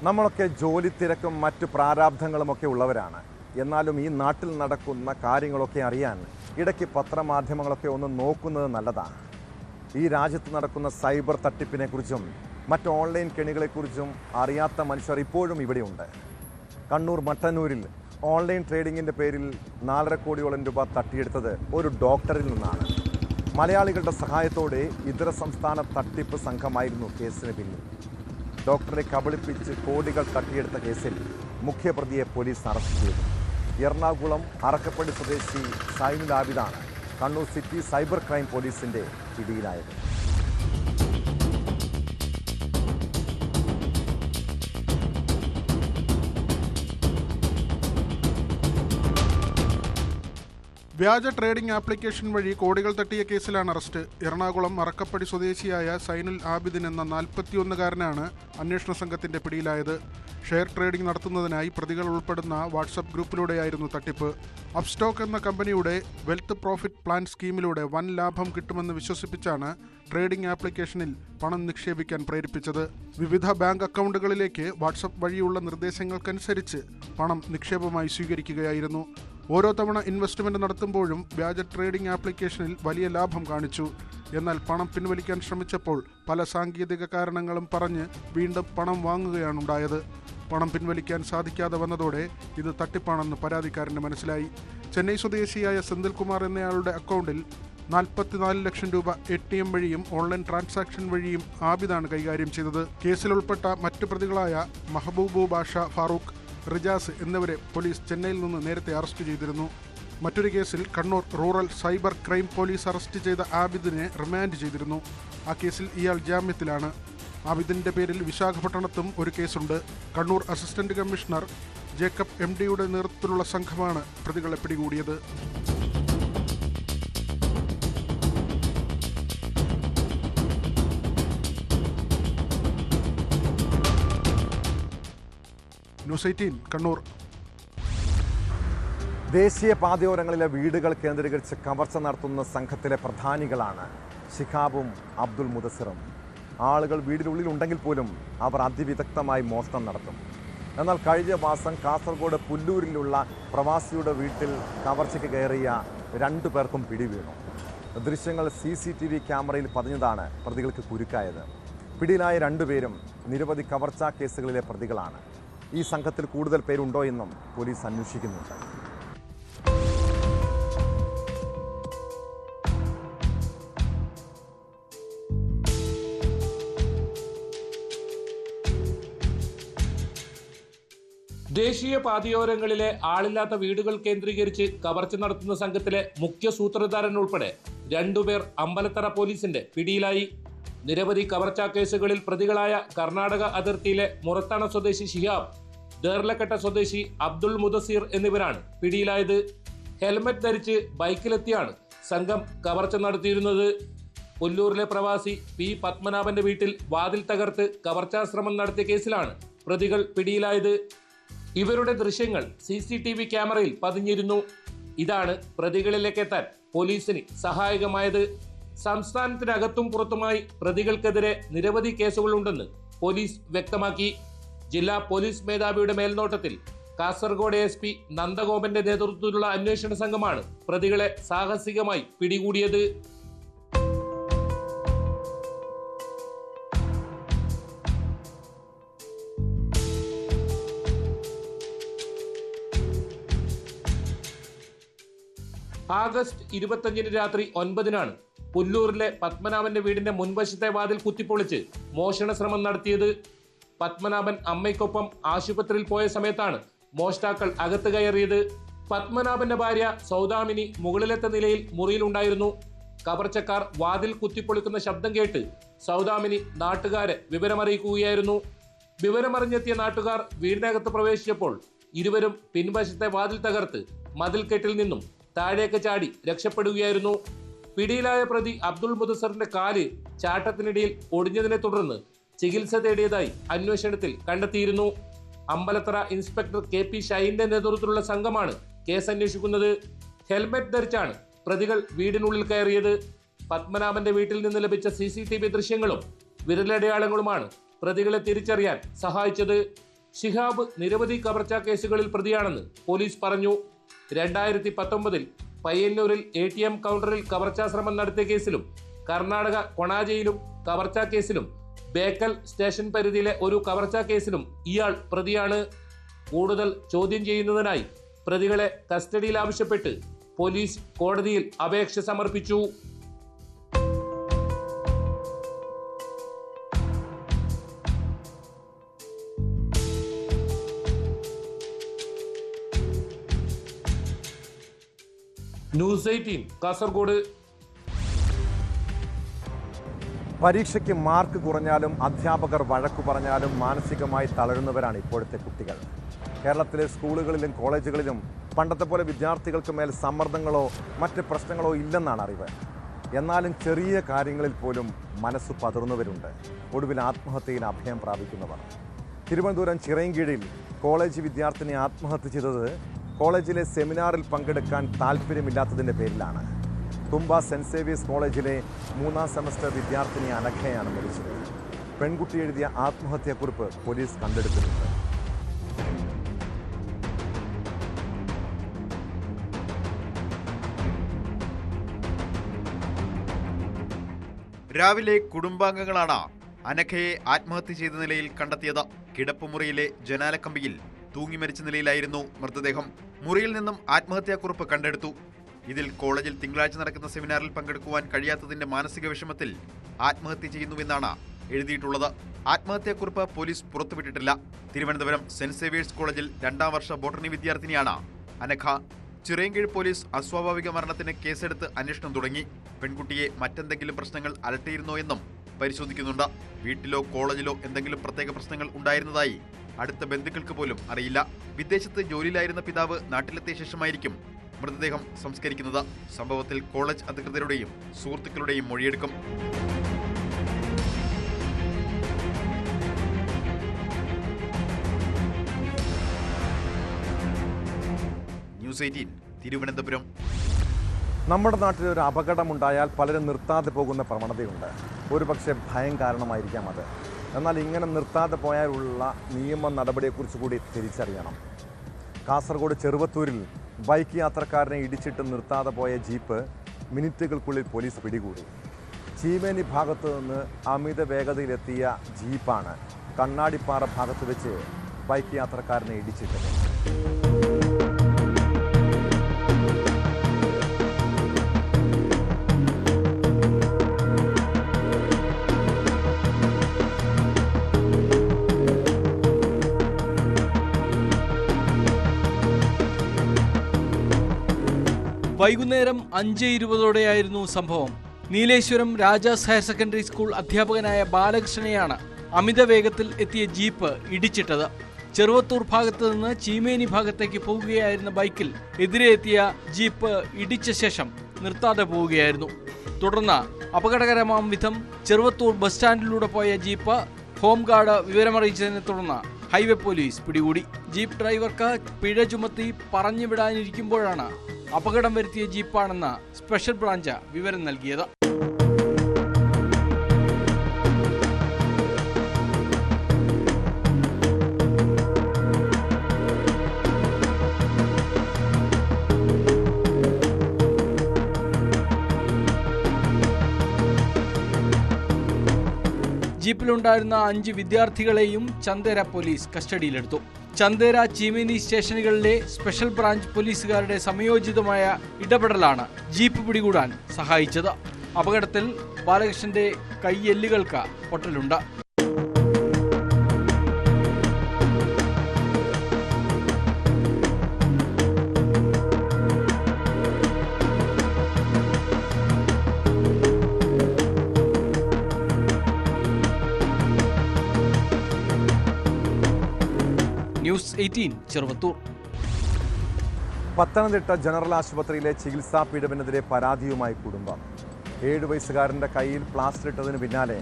നമ്മളൊക്കെ ജോലി തിരക്കും മറ്റു പ്രാരാബ്ധങ്ങളുമൊക്കെ ഉള്ളവരാണ്. എന്നാലും ഈ നാട്ടിൽ നടക്കുന്ന കാര്യങ്ങളൊക്കെ അറിയാൻ ഇടയ്ക്ക് പത്രമാധ്യമങ്ങളൊക്കെ ഒന്ന് നോക്കുന്നത് നല്ലതാണ്. ഈ രാജ്യത്ത് നടക്കുന്ന സൈബർ തട്ടിപ്പിനെക്കുറിച്ചും മറ്റ് ഓൺലൈൻ കെണികളെക്കുറിച്ചും അറിയാത്ത മനുഷ്യർ ഇപ്പോഴും ഇവിടെയുണ്ട്. കണ്ണൂർ മട്ടന്നൂരിൽ ഓൺലൈൻ ട്രേഡിങ്ങിൻ്റെ പേരിൽ 4.5 കോടിയോളം രൂപ തട്ടിയെടുത്തത് ഒരു ഡോക്ടറിൽ നിന്നാണ്. മലയാളികളുടെ സഹായത്തോടെ ഇതര സംസ്ഥാന തട്ടിപ്പ് സംഘമായിരുന്നു കേസിന് പിന്നിൽ. ഡോക്ടറെ കബളിപ്പിച്ച് കോടികൾ തട്ടിയെടുത്ത കേസിൽ മുഖ്യപ്രതിയെ പോലീസ് അറസ്റ്റ് ചെയ്തു. എറണാകുളം അറക്കപ്പള്ളി സ്വദേശി സൈനുൽ ആബിദാണ് കണ്ണൂർ സിറ്റി സൈബർ ക്രൈം പോലീസിൻ്റെ പിടിയിലായത്. വ്യാജ ട്രേഡിംഗ് ആപ്ലിക്കേഷൻ വഴി കോടികൾ തട്ടിയ കേസിലാണ് അറസ്റ്റ്. എറണാകുളം അറക്കപ്പടി സ്വദേശിയായ സൈനുൽ ആബിദിൻ എന്ന 41-കാരനാണ് അന്വേഷണ സംഘത്തിന്റെ പിടിയിലായത്. ഷെയർ ട്രേഡിംഗ് നടത്തുന്നതിനായി പ്രതികൾ ഉൾപ്പെടുന്ന വാട്സപ്പ് ഗ്രൂപ്പിലൂടെയായിരുന്നു തട്ടിപ്പ്. അപ്സ്റ്റോക്ക് എന്ന കമ്പനിയുടെ വെൽത്ത് പ്രോഫിറ്റ് പ്ലാൻ സ്കീമിലൂടെ വൻ ലാഭം കിട്ടുമെന്ന് വിശ്വസിപ്പിച്ചാണ് ട്രേഡിംഗ് ആപ്ലിക്കേഷനിൽ പണം നിക്ഷേപിക്കാൻ പ്രേരിപ്പിച്ചത്. വിവിധ ബാങ്ക് അക്കൗണ്ടുകളിലേക്ക് വാട്സപ്പ് വഴിയുള്ള നിർദ്ദേശങ്ങൾക്കനുസരിച്ച് പണം നിക്ഷേപമായി സ്വീകരിക്കുകയായിരുന്നു. ഓരോ തവണ ഇൻവെസ്റ്റ്മെന്റ് നടത്തുമ്പോഴും വ്യാജ ട്രേഡിംഗ് ആപ്ലിക്കേഷനിൽ വലിയ ലാഭം കാണിച്ചു. എന്നാൽ പണം പിൻവലിക്കാൻ ശ്രമിച്ചപ്പോൾ പല സാങ്കേതിക കാരണങ്ങളും പറഞ്ഞ് വീണ്ടും പണം വാങ്ങുകയാണുണ്ടായത്. പണം പിൻവലിക്കാൻ സാധിക്കാതെ വന്നതോടെ ഇത് തട്ടിപ്പാണെന്ന് പരാതിക്കാരന് മനസ്സിലായി. ചെന്നൈ സ്വദേശിയായ സെന്തിൽകുമാർ എന്നയാളുടെ അക്കൗണ്ടിൽ 44 ലക്ഷം രൂപ ATM വഴിയും ഓൺലൈൻ ട്രാൻസാക്ഷൻ വഴിയും ആബിദാണ് കൈകാര്യം ചെയ്തത്. കേസിൽ ഉൾപ്പെട്ട മറ്റു പ്രതികളായ മഹബൂബ് ബാഷ, ഫാറൂഖ്, റിജാസ് എന്നിവരെ പോലീസ് ചെന്നൈയിൽ നിന്ന് നേരത്തെ അറസ്റ്റ് ചെയ്തിരുന്നു. മറ്റൊരു കേസിൽ Kannur rural cyber crime police arrest ചെയ്ത ആബിദിനെ റിമാൻഡ് ചെയ്തിരുന്നു. ആ കേസിൽ ഇയാൾ ജാമ്യത്തിലാണ്. ആബിദിന്റെ പേരിൽ വിശാഖപട്ടണത്തും ഒരു കേസുണ്ട്. കണ്ണൂർ അസിസ്റ്റന്റ് കമ്മീഷണർ ജേക്കബ് MD-യുടെ നേതൃത്വത്തിലുള്ള സംഘമാണ് പ്രതികളെ പിടികൂടിയത്. ന്യൂസ് 18 കണ്ണൂർ. ദേശീയ പാതയോരങ്ങളിലെ വീടുകൾ കേന്ദ്രീകരിച്ച് കവർച്ച നടത്തുന്ന സംഘത്തിലെ പ്രധാനികളാണ് ശിഹാബും അബ്ദുൽ മുദസ്സിറും. ആളുകൾ വീടിനുള്ളിലുണ്ടെങ്കിൽ പോലും അവർ അതിവിദഗ്ധമായി മോഷണം നടത്തും. എന്നാൽ കഴിഞ്ഞ മാസം കാസർഗോഡ് പുല്ലൂരിലുള്ള പ്രവാസിയുടെ വീട്ടിൽ കവർച്ചയ്ക്ക് കയറിയ 2 പേർക്കും പിടിവീണു. ദൃശ്യങ്ങൾ CCTV ക്യാമറയിൽ പതിഞ്ഞതാണ് പ്രതികൾക്ക് കുരുക്കായത്. പിടിയിലായ 2 പേരും നിരവധി കവർച്ചാ കേസുകളിലെ പ്രതികളാണ്. ഈ സംഘത്തിൽ കൂടുതൽ പേരുണ്ടോ എന്നും പോലീസ് അന്വേഷിക്കുന്നുണ്ട്. ദേശീയ പാതയോരങ്ങളിലെ ആളില്ലാത്ത വീടുകൾ കേന്ദ്രീകരിച്ച് കവർച്ച നടത്തുന്ന സംഘത്തിലെ മുഖ്യ സൂത്രധാരൻ ഉൾപ്പെടെ 2 പേർ അമ്പലത്തറ പോലീസിന്റെ പിടിയിലായി. നിരവധി കവർച്ചാ കേസുകളിൽ പ്രതികളായ കർണാടക അതിർത്തിയിലെ മുറത്തണ സ്വദേശി ഷിഹാബ്, ദേർലക്കട്ട സ്വദേശി അബ്ദുൾ മുദസീർ എന്നിവരാണ് പിടിയിലായത്. ഹെൽമറ്റ് ധരിച്ച് ബൈക്കിലെത്തിയാണ് സംഘം കവർച്ച നടത്തിയിരുന്നത്. പുല്ലൂരിലെ പ്രവാസി പി പത്മനാഭന്റെ വീട്ടിൽ വാതിൽ തകർത്ത് കവർച്ചാശ്രമം നടത്തിയ കേസിലാണ് പ്രതികൾ പിടിയിലായത്. ഇവരുടെ ദൃശ്യങ്ങൾ CCTV ക്യാമറയിൽ പതിഞ്ഞിരുന്നു. ഇതാണ് പ്രതികളിലേക്കെത്താൻ പോലീസിന് സഹായകമായത്. സംസ്ഥാനത്തിനകത്തും പുറത്തുമായി പ്രതികൾക്കെതിരെ നിരവധി കേസുകളുണ്ടെന്ന് പോലീസ് വ്യക്തമാക്കി. ജില്ലാ പോലീസ് മേധാവിയുടെ മേൽനോട്ടത്തിൽ കാസർഗോഡ് SP നന്ദഗോപന്റെ നേതൃത്വത്തിലുള്ള അന്വേഷണ സംഘമാണ് പ്രതികളെ സാഹസികമായി പിടികൂടിയത്. ആഗസ്റ്റ് 25 രാത്രി 9 പുല്ലൂരിലെ പത്മനാഭന്റെ വീടിന്റെ മുൻവശത്തെ വാതിൽ കുത്തിപ്പൊളിച്ച് മോഷണ ശ്രമം നടത്തിയത്. പത്മനാഭൻ അമ്മയ്ക്കൊപ്പം ആശുപത്രിയിൽ പോയ സമയത്താണ് മോഷ്ടാക്കൾ അകത്ത് കയറിയത്. പത്മനാഭന്റെ ഭാര്യ സൗദാമിനി മുകളിലത്തെ നിലയിൽ മുറിയിലുണ്ടായിരുന്നു. കവർച്ചക്കാർ വാതിൽ കുത്തിപ്പൊളിക്കുന്ന ശബ്ദം കേട്ട് സൗദാമിനി നാട്ടുകാരെ വിവരമറിയിക്കുകയായിരുന്നു. വിവരമറിഞ്ഞെത്തിയ നാട്ടുകാർ വീടിനകത്ത് പ്രവേശിച്ചപ്പോൾ ഇരുവരും പിൻവശത്തെ വാതിൽ തകർത്ത് മതിൽക്കെട്ടിൽ നിന്നും താഴേക്ക് ചാടി രക്ഷപ്പെടുകയായിരുന്നു. പിടിയിലായ പ്രതി അബ്ദുൾ മുദസറിന്റെ കാല് ചാട്ടത്തിനിടയിൽ ഒടിഞ്ഞതിനെ തുടർന്ന് ചികിത്സ തേടിയതായി അന്വേഷണത്തിൽ കണ്ടെത്തിയിരുന്നു. അമ്പലത്തറ ഇൻസ്പെക്ടർ KP ഷൈന്റെ നേതൃത്വത്തിലുള്ള സംഘമാണ് കേസ് അന്വേഷിക്കുന്നത്. ഹെൽമറ്റ് ധരിച്ചാണ് പ്രതികൾ വീടിനുള്ളിൽ കയറിയത്. പത്മനാഭന്റെ വീട്ടിൽ നിന്ന് ലഭിച്ച CCTV ദൃശ്യങ്ങളും വിരലടയാളങ്ങളുമാണ് പ്രതികളെ തിരിച്ചറിയാൻ സഹായിച്ചത്. ഷിഹാബ് നിരവധി കവർച്ചാ കേസുകളിൽ പ്രതിയാണെന്ന് പോലീസ് പറഞ്ഞു. 2019 പയ്യന്നൂരിൽ ATM കൗണ്ടറിൽ കവർച്ചാശ്രമം നടത്തിയ കേസിലും കർണാടക കൊണാജയിലും കവർച്ചാ കേസിലും ബേക്കൽ സ്റ്റേഷൻ പരിധിയിലെ ഒരു കവർച്ചാ കേസിലും ഇയാൾ പ്രതിയാണ്. കൂടുതൽ ചോദ്യം ചെയ്യുന്നതിനായി പ്രതികളെ കസ്റ്റഡിയിൽ ആവശ്യപ്പെട്ട് പോലീസ് കോടതിയിൽ അപേക്ഷ സമർപ്പിച്ചു. ന്യൂസ് 18 കാസർഗോഡ്. പരീക്ഷയ്ക്ക് മാർക്ക് കുറഞ്ഞാലും അധ്യാപകർ വഴക്കു പറഞ്ഞാലും മാനസികമായി തളരുന്നവരാണ് ഇപ്പോഴത്തെ കുട്ടികൾ. കേരളത്തിലെ സ്കൂളുകളിലും കോളേജുകളിലും പണ്ടത്തെ പോലെ വിദ്യാർത്ഥികൾക്ക് മേൽ സമ്മർദ്ദങ്ങളോ മറ്റ് പ്രശ്നങ്ങളോ ഇല്ലെന്നാണ് അറിവ്. എന്നാലും ചെറിയ കാര്യങ്ങളിൽ പോലും മനസ്സ് പതറുന്നവരുണ്ട്. ഒടുവിൽ ആത്മഹത്യയിൽ അഭയം പ്രാപിക്കുന്നവർ. തിരുവനന്തപുരം ചിറയൻകീഴിൽ കോളേജ് വിദ്യാർത്ഥിനി ആത്മഹത്യ ചെയ്തത് കോളേജിലെ സെമിനാറിൽ പങ്കെടുക്കാൻ താല്പര്യമില്ലാത്തതിൻ്റെ പേരിലാണ്. തുമ്പ സെൻറ് സേവിയേഴ്സ് കോളേജിലെ 3ാം സെമസ്റ്റർ വിദ്യാർത്ഥിനി അനഘയാണ് മരിച്ചത്. പെൺകുട്ടി എഴുതിയ ആത്മഹത്യാക്കുറിപ്പ് പോലീസ് കണ്ടെടുത്തിട്ടുണ്ട്. രാവിലെ കുടുംബാംഗങ്ങളാണ് അനഘയെ ആത്മഹത്യ ചെയ്ത നിലയിൽ കണ്ടെത്തിയത്. കിടപ്പുമുറിയിലെ ജനാലക്കമ്പിയിൽ തൂങ്ങി മരിച്ച നിലയിലായിരുന്നു മൃതദേഹം. മുറിയിൽ നിന്നും ആത്മഹത്യാക്കുറിപ്പ് കണ്ടെടുത്തു. ഇതിൽ കോളേജിൽ തിങ്കളാഴ്ച നടക്കുന്ന സെമിനാറിൽ പങ്കെടുക്കുവാൻ കഴിയാത്തതിന്റെ മാനസിക വിഷമത്തിൽ ആത്മഹത്യ ചെയ്യുന്നുവെന്നാണ് എഴുതിയിട്ടുള്ളത്. ആത്മഹത്യാക്കുറിപ്പ് പോലീസ് പുറത്തുവിട്ടിട്ടില്ല. തിരുവനന്തപുരം സെന്റ് സേവിയേഴ്സ് കോളേജിൽ 2ാം വർഷ ബോട്ടണി വിദ്യാർത്ഥിനിയാണ് അനഘ. ചിറയൻകീഴ് പോലീസ് അസ്വാഭാവിക മരണത്തിന് കേസെടുത്ത് അന്വേഷണം തുടങ്ങി. പെൺകുട്ടിയെ മറ്റെന്തെങ്കിലും പ്രശ്നങ്ങൾ അലട്ടിയിരുന്നോ എന്നും പരിശോധിക്കുന്നുണ്ട്. വീട്ടിലോ കോളേജിലോ എന്തെങ്കിലും പ്രത്യേക പ്രശ്നങ്ങൾ ഉണ്ടായിരുന്നതായി അടുത്ത ബന്ധുക്കൾക്ക് പോലും അറിയില്ല. വിദേശത്ത് ജോലിയിലായിരുന്ന പിതാവ് നാട്ടിലെത്തിയ ശേഷമായിരിക്കും മൃതദേഹം സംസ്കരിക്കുന്നത്. സംഭവത്തിൽ കോളേജ് അധികൃതരുടെയും സുഹൃത്തുക്കളുടെയും മൊഴിയെടുക്കും. ന്യൂസ് 18 തിരുവനന്തപുരം. നമ്മുടെ നാട്ടിൽ ഒരു അപകടമുണ്ടായാൽ പലരും നിർത്താതെ പോകുന്ന പ്രവണതയുണ്ട്. ഒരുപക്ഷെ ഭയം കാരണമായിരിക്കാം അത്. എന്നാൽ ഇങ്ങനെ നിർത്താതെ പോയാലുള്ള നിയമ നടപടിയെക്കുറിച്ച് കൂടി തിരിച്ചറിയണം. കാസർഗോഡ് ചെറുവത്തൂരിൽ ബൈക്ക് യാത്രക്കാരനെ ഇടിച്ചിട്ട് നിർത്താതെ പോയ ജീപ്പ് മിനിറ്റുകൾക്കുള്ളിൽ പോലീസ് പിടികൂടി. ചീമേനി ഭാഗത്തു നിന്ന് അമിത വേഗതയിലെത്തിയ ജീപ്പാണ് കണ്ണാടിപ്പാറ ഭാഗത്ത് വെച്ച് ബൈക്ക് യാത്രക്കാരനെ ഇടിച്ചിട്ടത്. വൈകുന്നേരം 5:20 സംഭവം. Nileshwaram Rajas higher secondary school അധ്യാപകനായ ബാലകൃഷ്ണനെയാണ് അമിത വേഗത്തിൽ എത്തിയ ജീപ്പ് ഇടിച്ചിട്ടത്. ചെറുവത്തൂർ ഭാഗത്ത് നിന്ന് ചീമേനി ഭാഗത്തേക്ക് പോകുകയായിരുന്ന ബൈക്കിൽ എതിരെ എത്തിയ ജീപ്പ് ഇടിച്ച ശേഷം നിർത്താതെ പോവുകയായിരുന്നു. തുടർന്ന് അപകടകരമാം വിധം ചെറുവത്തൂർ ബസ് സ്റ്റാൻഡിലൂടെ പോയ ജീപ്പ് ഹോംഗാർഡ് വിവരമറിയിച്ചതിനെ തുടർന്ന് ഹൈവേ പോലീസ് പിടികൂടി. ജീപ്പ് ഡ്രൈവർക്ക് പിഴ ചുമത്തി പറഞ്ഞുവിടാനിരിക്കുമ്പോഴാണ് അപകടം വരുത്തിയ ജീപ്പാണെന്ന് സ്പെഷ്യൽ ബ്രാഞ്ച് വിവരം നൽകിയത്. ജീപ്പിലുണ്ടായിരുന്ന 5 വിദ്യാർത്ഥികളെയും ചന്ദേര പോലീസ് കസ്റ്റഡിയിലെടുത്തു. ചന്ദേര, ചീമേനി സ്റ്റേഷനുകളിലെ സ്പെഷ്യൽ ബ്രാഞ്ച് പോലീസുകാരുടെ സംയോജിതമായ ഇടപെടലാണ് ജീപ്പ് പിടികൂടാൻ സഹായിച്ചത്. അപകടത്തിൽ ബാലകൃഷ്ണന്റെ കൈയെല്ലുകൾക്ക് പൊട്ടലുണ്ട്. ന്യൂസ് 18 ചെറുവത്തൂർ. പത്തനംതിട്ട ജനറൽ ആശുപത്രിയിലെ ചികിത്സാ പീഡനത്തിനെതിരെ പരാതിയുമായി കുടുംബം. 7 വയസ്സുകാരൻ്റെ കയ്യിൽ പ്ലാസ്റ്റർ ഇട്ടതിന് പിന്നാലെ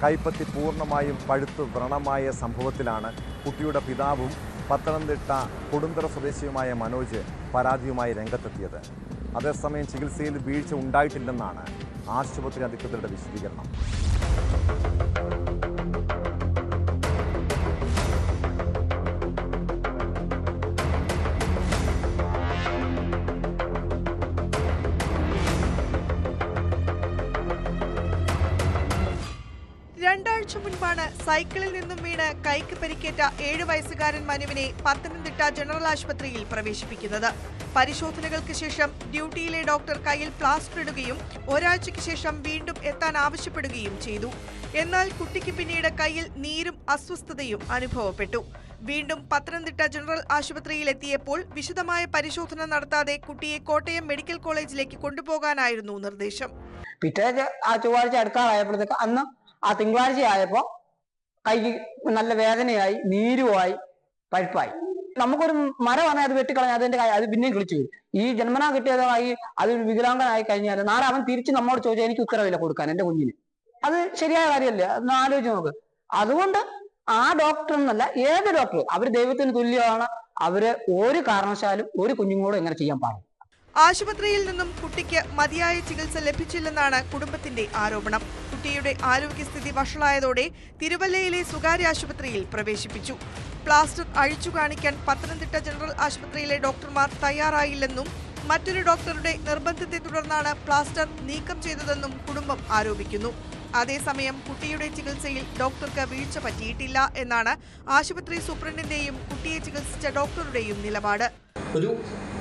കൈപ്പത്തി പൂർണ്ണമായും പഴുത്ത് വ്രണമായ സംഭവത്തിലാണ് കുട്ടിയുടെ പിതാവും പത്തനംതിട്ട കൊടുന്തറ സ്വദേശിയുമായ മനോജ് പരാതിയുമായി രംഗത്തെത്തിയത്. അതേസമയം ചികിത്സയിൽ വീഴ്ച ഉണ്ടായിട്ടില്ലെന്നാണ് ആശുപത്രി അധികൃതരുടെ വിശദീകരണം. രണ്ടാഴ്ച മുൻപാണ് സൈക്കിളിൽ നിന്നും വീണ് കൈക്ക് പരിക്കേറ്റ 7 വയസ്സുകാരൻ മനുവിനെ പത്തനംതിട്ട ജനറൽ ആശുപത്രിയിൽ പ്രവേശിപ്പിക്കുന്നത്. പരിശോധനകൾക്ക് ശേഷം ഡ്യൂട്ടിയിലെ ഡോക്ടർ കയ്യിൽ പ്ലാസ്റ്റർ ഇടുകയും ഒരാഴ്ചയ്ക്ക് ശേഷം വീണ്ടും എത്താൻ ആവശ്യപ്പെടുകയും ചെയ്തു. എന്നാൽ കുട്ടിക്ക് പിന്നീട് കയ്യിൽ നീരും അസ്വസ്ഥതയും അനുഭവപ്പെട്ടു. വീണ്ടും പത്തനംതിട്ട ജനറൽ ആശുപത്രിയിൽ എത്തിയപ്പോൾ വിശദമായ പരിശോധന നടത്താതെ കുട്ടിയെ കോട്ടയം മെഡിക്കൽ കോളേജിലേക്ക് കൊണ്ടുപോകാനായിരുന്നു നിർദ്ദേശം. പിറ്റേ ചൊവ്വാഴ്ച അടുക്കാറായപ്പോഴത്തേക്ക് അന്ന് ആ തിങ്കളാഴ്ച ആയപ്പോൾ കൈക്ക് നല്ല വേദനയായി, നീരുമായി, പഴുപ്പായി. നമുക്കൊരു മരമാണ് അത് വെട്ടിക്കളഞ്ഞാൽ അതിന്റെ കൈ അത് പിന്നെയും കിളിച്ചു വരും. ഈ ജന്മനാ കിട്ടിയതായി അതൊരു വികലാംഗനായി കഴിഞ്ഞാൽ നാളെ അവൻ തിരിച്ച് നമ്മോട് ചോദിച്ചാൽ എനിക്ക് ഉത്തരവില്ല കൊടുക്കാൻ എന്റെ കുഞ്ഞിന്. അത് ശരിയായ കാര്യമല്ലേ? അതൊന്ന് ആലോചിച്ച് നോക്ക്. അതുകൊണ്ട് ആ ഡോക്ടർ എന്നല്ല, ഏത് ഡോക്ടർ അവർ ദൈവത്തിന് തുല്യമാണ്. അവര് ഒരു കാരണവശാലും ഒരു കുഞ്ഞുങ്ങളോട് എങ്ങനെ ചെയ്യാൻ പാടില്ല. ആശുപത്രിയിൽ നിന്നും കുട്ടിക്ക് മതിയായ ചികിത്സ ലഭിച്ചില്ലെന്നാണ് കുടുംബത്തിന്റെ ആരോപണം. കുട്ടിയുടെ ആരോഗ്യസ്ഥിതി വഷളായതോടെ തിരുവല്ലയിലെ സ്വകാര്യ ആശുപത്രിയിൽ പ്രവേശിപ്പിച്ചു. പ്ലാസ്റ്റർ അഴിച്ചു കാണിക്കാൻ പത്തനംതിട്ട ജനറൽ ആശുപത്രിയിലെ ഡോക്ടർമാർ തയ്യാറായില്ലെന്നും മറ്റൊരു ഡോക്ടറുടെ നിർബന്ധത്തെ തുടർന്നാണ് പ്ലാസ്റ്റർ നീക്കം ചെയ്തതെന്നും കുടുംബം ആരോപിക്കുന്നു. അതേസമയം കുട്ടിയുടെ ചികിത്സയിൽ ഡോക്ടർക്ക് വീഴ്ച പറ്റിയിട്ടില്ല എന്നാണ് ആശുപത്രി സൂപ്രണ്ടിന്റെയും കുട്ടിയെ ചികിത്സിച്ച ഡോക്ടറുടെയും നിലപാട്. ഒരു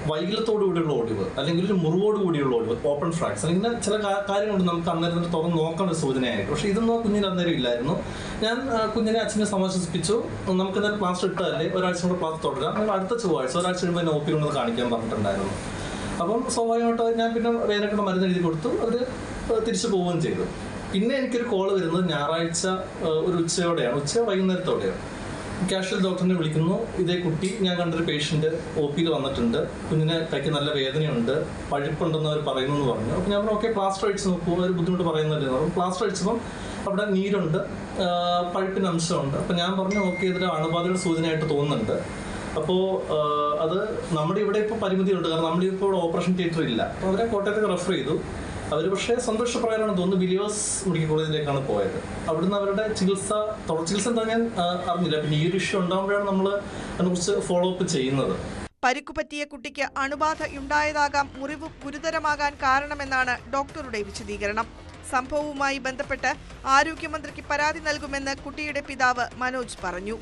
വൈകല്യത്തോടുകൂടിയുള്ള ഒടിവ് അല്ലെങ്കിൽ ഒരു മുറിവോട് കൂടിയുള്ള ഒടിവ്, ഓപ്പൺ ഫ്രാക്ചർ, ഇങ്ങനെ ചില കാര്യങ്ങളുണ്ട് നമുക്ക് അന്നേരം തുറന്ന് നോക്കേണ്ട ഒരു സൂചനയായിട്ട്. പക്ഷേ ഇതൊന്നും കുഞ്ഞിന് അന്നേരം ഇല്ലായിരുന്നു. ഞാൻ കുഞ്ഞിനെ അച്ഛനെ സമാശ്വസിപ്പിച്ചു. നമുക്ക് നേരം പ്ലാസ്റ്റർ ഇട്ടതല്ലേ, ഒരാഴ്ച കൂടെ പ്ലാസ്റ്റർ തുടരാം, നിങ്ങൾ അടുത്ത ചൊവ്വാഴ്ച ഒരാഴ്ച കഴിയുമ്പോൾ എന്നെ OP കൊണ്ടത് കാണിക്കാൻ പറഞ്ഞിട്ടുണ്ടായിരുന്നു. അപ്പം സ്വാഭാവികമായിട്ട് ഞാൻ പിന്നെ വേദനക്കുള്ള മരുന്ന് എഴുതി കൊടുത്തു. അവർ തിരിച്ചു പോവുകയും ചെയ്തു. പിന്നെ എനിക്കൊരു കോള് വരുന്നത് ഞായറാഴ്ച ഒരു ഉച്ചയോടെയാണ്, വൈകുന്നേരത്തോടെയാണ്. കാഷ്വൽ ഡോക്ടറിനെ വിളിക്കുന്നു. ഇതേ കുട്ടി, ഞാൻ കണ്ടൊരു പേഷ്യന്റ് OPയിൽ വന്നിട്ടുണ്ട്, കുഞ്ഞിന് കൈക്ക് നല്ല വേദനയുണ്ട്, പഴുപ്പുണ്ടെന്ന് അവർ പറയുന്നു എന്ന് പറഞ്ഞു. അപ്പോൾ ഞാൻ പറഞ്ഞു ഓക്കെ പ്ലാസ്റ്റർ അടിച്ച് നോക്കുമ്പോൾ ഒരു ബുദ്ധിമുട്ട് പറയുന്നുണ്ട്. പ്ലാസ്റ്റർ അടിച്ചപ്പം അവിടെ നീരുണ്ട്, പഴുപ്പിന് അംശമുണ്ട്. അപ്പം ഞാൻ പറഞ്ഞു ഓക്കെ ഇതൊരു അണുബാധയുടെ സൂചനയായിട്ട് തോന്നുന്നുണ്ട്. അപ്പോൾ അത് നമ്മുടെ ഇവിടെ ഇപ്പോൾ പരിമിതിയുണ്ട്, കാരണം നമ്മുടെ ഇപ്പോൾ ഇവിടെ ഓപ്പറേഷൻ തിയേറ്റർ ഇല്ല. അപ്പോൾ അവരെ കോട്ടയത്തേക്ക് റെഫർ ചെയ്തു. അവർ പക്ഷേ സന്തോഷപ്രകാരമാണ് തോന്നുന്നു ബിലീവേഴ്സ് മെഡിക്കൽ കോളേജിലേക്കാണ് പോയത്. അവിടുന്ന് അവരുടെ തുടർ ചികിത്സ എന്താ ഞാൻ അറിഞ്ഞില്ല. പിന്നെ ഈ ഒരു ഇഷ്യൂ ഉണ്ടാകുമ്പോഴാണ് നമ്മൾ അതിനെക്കുറിച്ച് ഫോളോ അപ്പ് ചെയ്യുന്നത്. പരിക്കുപറ്റിയ കുട്ടിക്ക് അണുബാധയുണ്ടായതാകാം മുറിവ് ഗുരുതരമാകാൻ കാരണമെന്നാണ് ഡോക്ടറുടെ വിശദീകരണം. സംഭവവുമായി ബന്ധപ്പെട്ട് ആരോഗ്യമന്ത്രിക്ക് പരാതി നൽകുമെന്ന് കുട്ടിയുടെ പിതാവ് മനോജ് പറഞ്ഞു.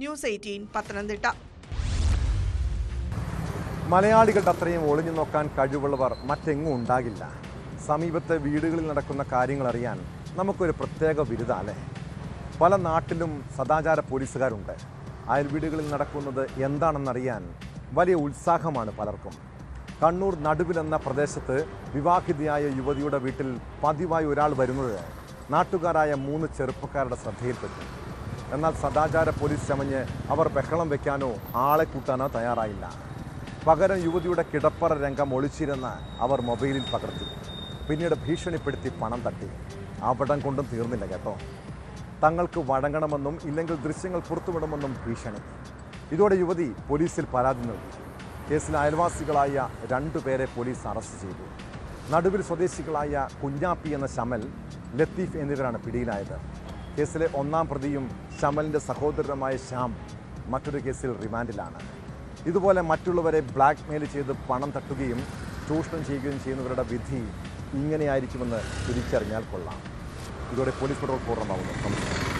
ന്യൂസ് 18 പത്തനംതിട്ട. മലയാളികളുടെ അത്രയും ഒളിഞ്ഞു നോക്കാൻ കഴിവുള്ളവർ മറ്റെങ്ങും ഉണ്ടാകില്ല. സമീപത്തെ വീടുകളിൽ നടക്കുന്ന കാര്യങ്ങൾ അറിയാൻ നമുക്കൊരു പ്രത്യേക ബിരുദ അല്ലേ. പല നാട്ടിലും സദാചാര പോലീസുകാരുണ്ട്. അയൽവീടുകളിൽ നടക്കുന്നത് എന്താണെന്നറിയാൻ വലിയ ഉത്സാഹമാണ് പലർക്കും. കണ്ണൂർ നടുവിലെന്ന പ്രദേശത്ത് വിവാഹിതയായ യുവതിയുടെ വീട്ടിൽ പതിവായി ഒരാൾ വരുന്നത് നാട്ടുകാരായ 3 ചെറുപ്പക്കാരുടെ ശ്രദ്ധയിൽപ്പെട്ടു. എന്നാൽ സദാചാര പോലീസ് ചമഞ്ഞ് അവർ ബഹളം വെക്കാനോ ആളെ കൂട്ടാനോ തയ്യാറായില്ല. പകരം യുവതിയുടെ കിടപ്പറ രംഗം ഒളിച്ചിരുന്ന് അവർ മൊബൈലിൽ പകർത്തി. പിന്നീട് ഭീഷണിപ്പെടുത്തി പണം തട്ടി. അവിടം കൊണ്ടും തീർന്നില്ല കേട്ടോ. തങ്ങൾക്ക് വഴങ്ങണമെന്നും ഇല്ലെങ്കിൽ ദൃശ്യങ്ങൾ പുറത്തുവിടുമെന്നും ഭീഷണി. ഇതോടെ യുവതി പോലീസിൽ പരാതി നൽകി. കേസിൽ അയൽവാസികളായ 2 പേരെ പോലീസ് അറസ്റ്റ് ചെയ്തു. നടുവിൽ സ്വദേശികളായ കുഞ്ഞാപ്പി എന്ന ശമൽ, ലത്തീഫ് എന്നിവരാണ് പിടിയിലായത്. കേസിലെ 1-ാം പ്രതിയും ശമലിൻ്റെ സഹോദരനുമായ ശ്യാം മറ്റൊരു കേസിൽ റിമാൻഡിലാണ്. ഇതുപോലെ മറ്റുള്ളവരെ ബ്ലാക്ക് മെയിൽ ചെയ്ത് പണം തട്ടുകയും ചൂഷണം ചെയ്യുകയും ചെയ്യുന്നവരുടെ വിധി ഇങ്ങനെയായിരിക്കുമെന്ന് തിരിച്ചറിഞ്ഞാൽ കൊള്ളാം. ഇതോടെ പോലീസ് പെട്രോൾ പൂർണ്ണമാകുന്നു. നമസ്കാരം.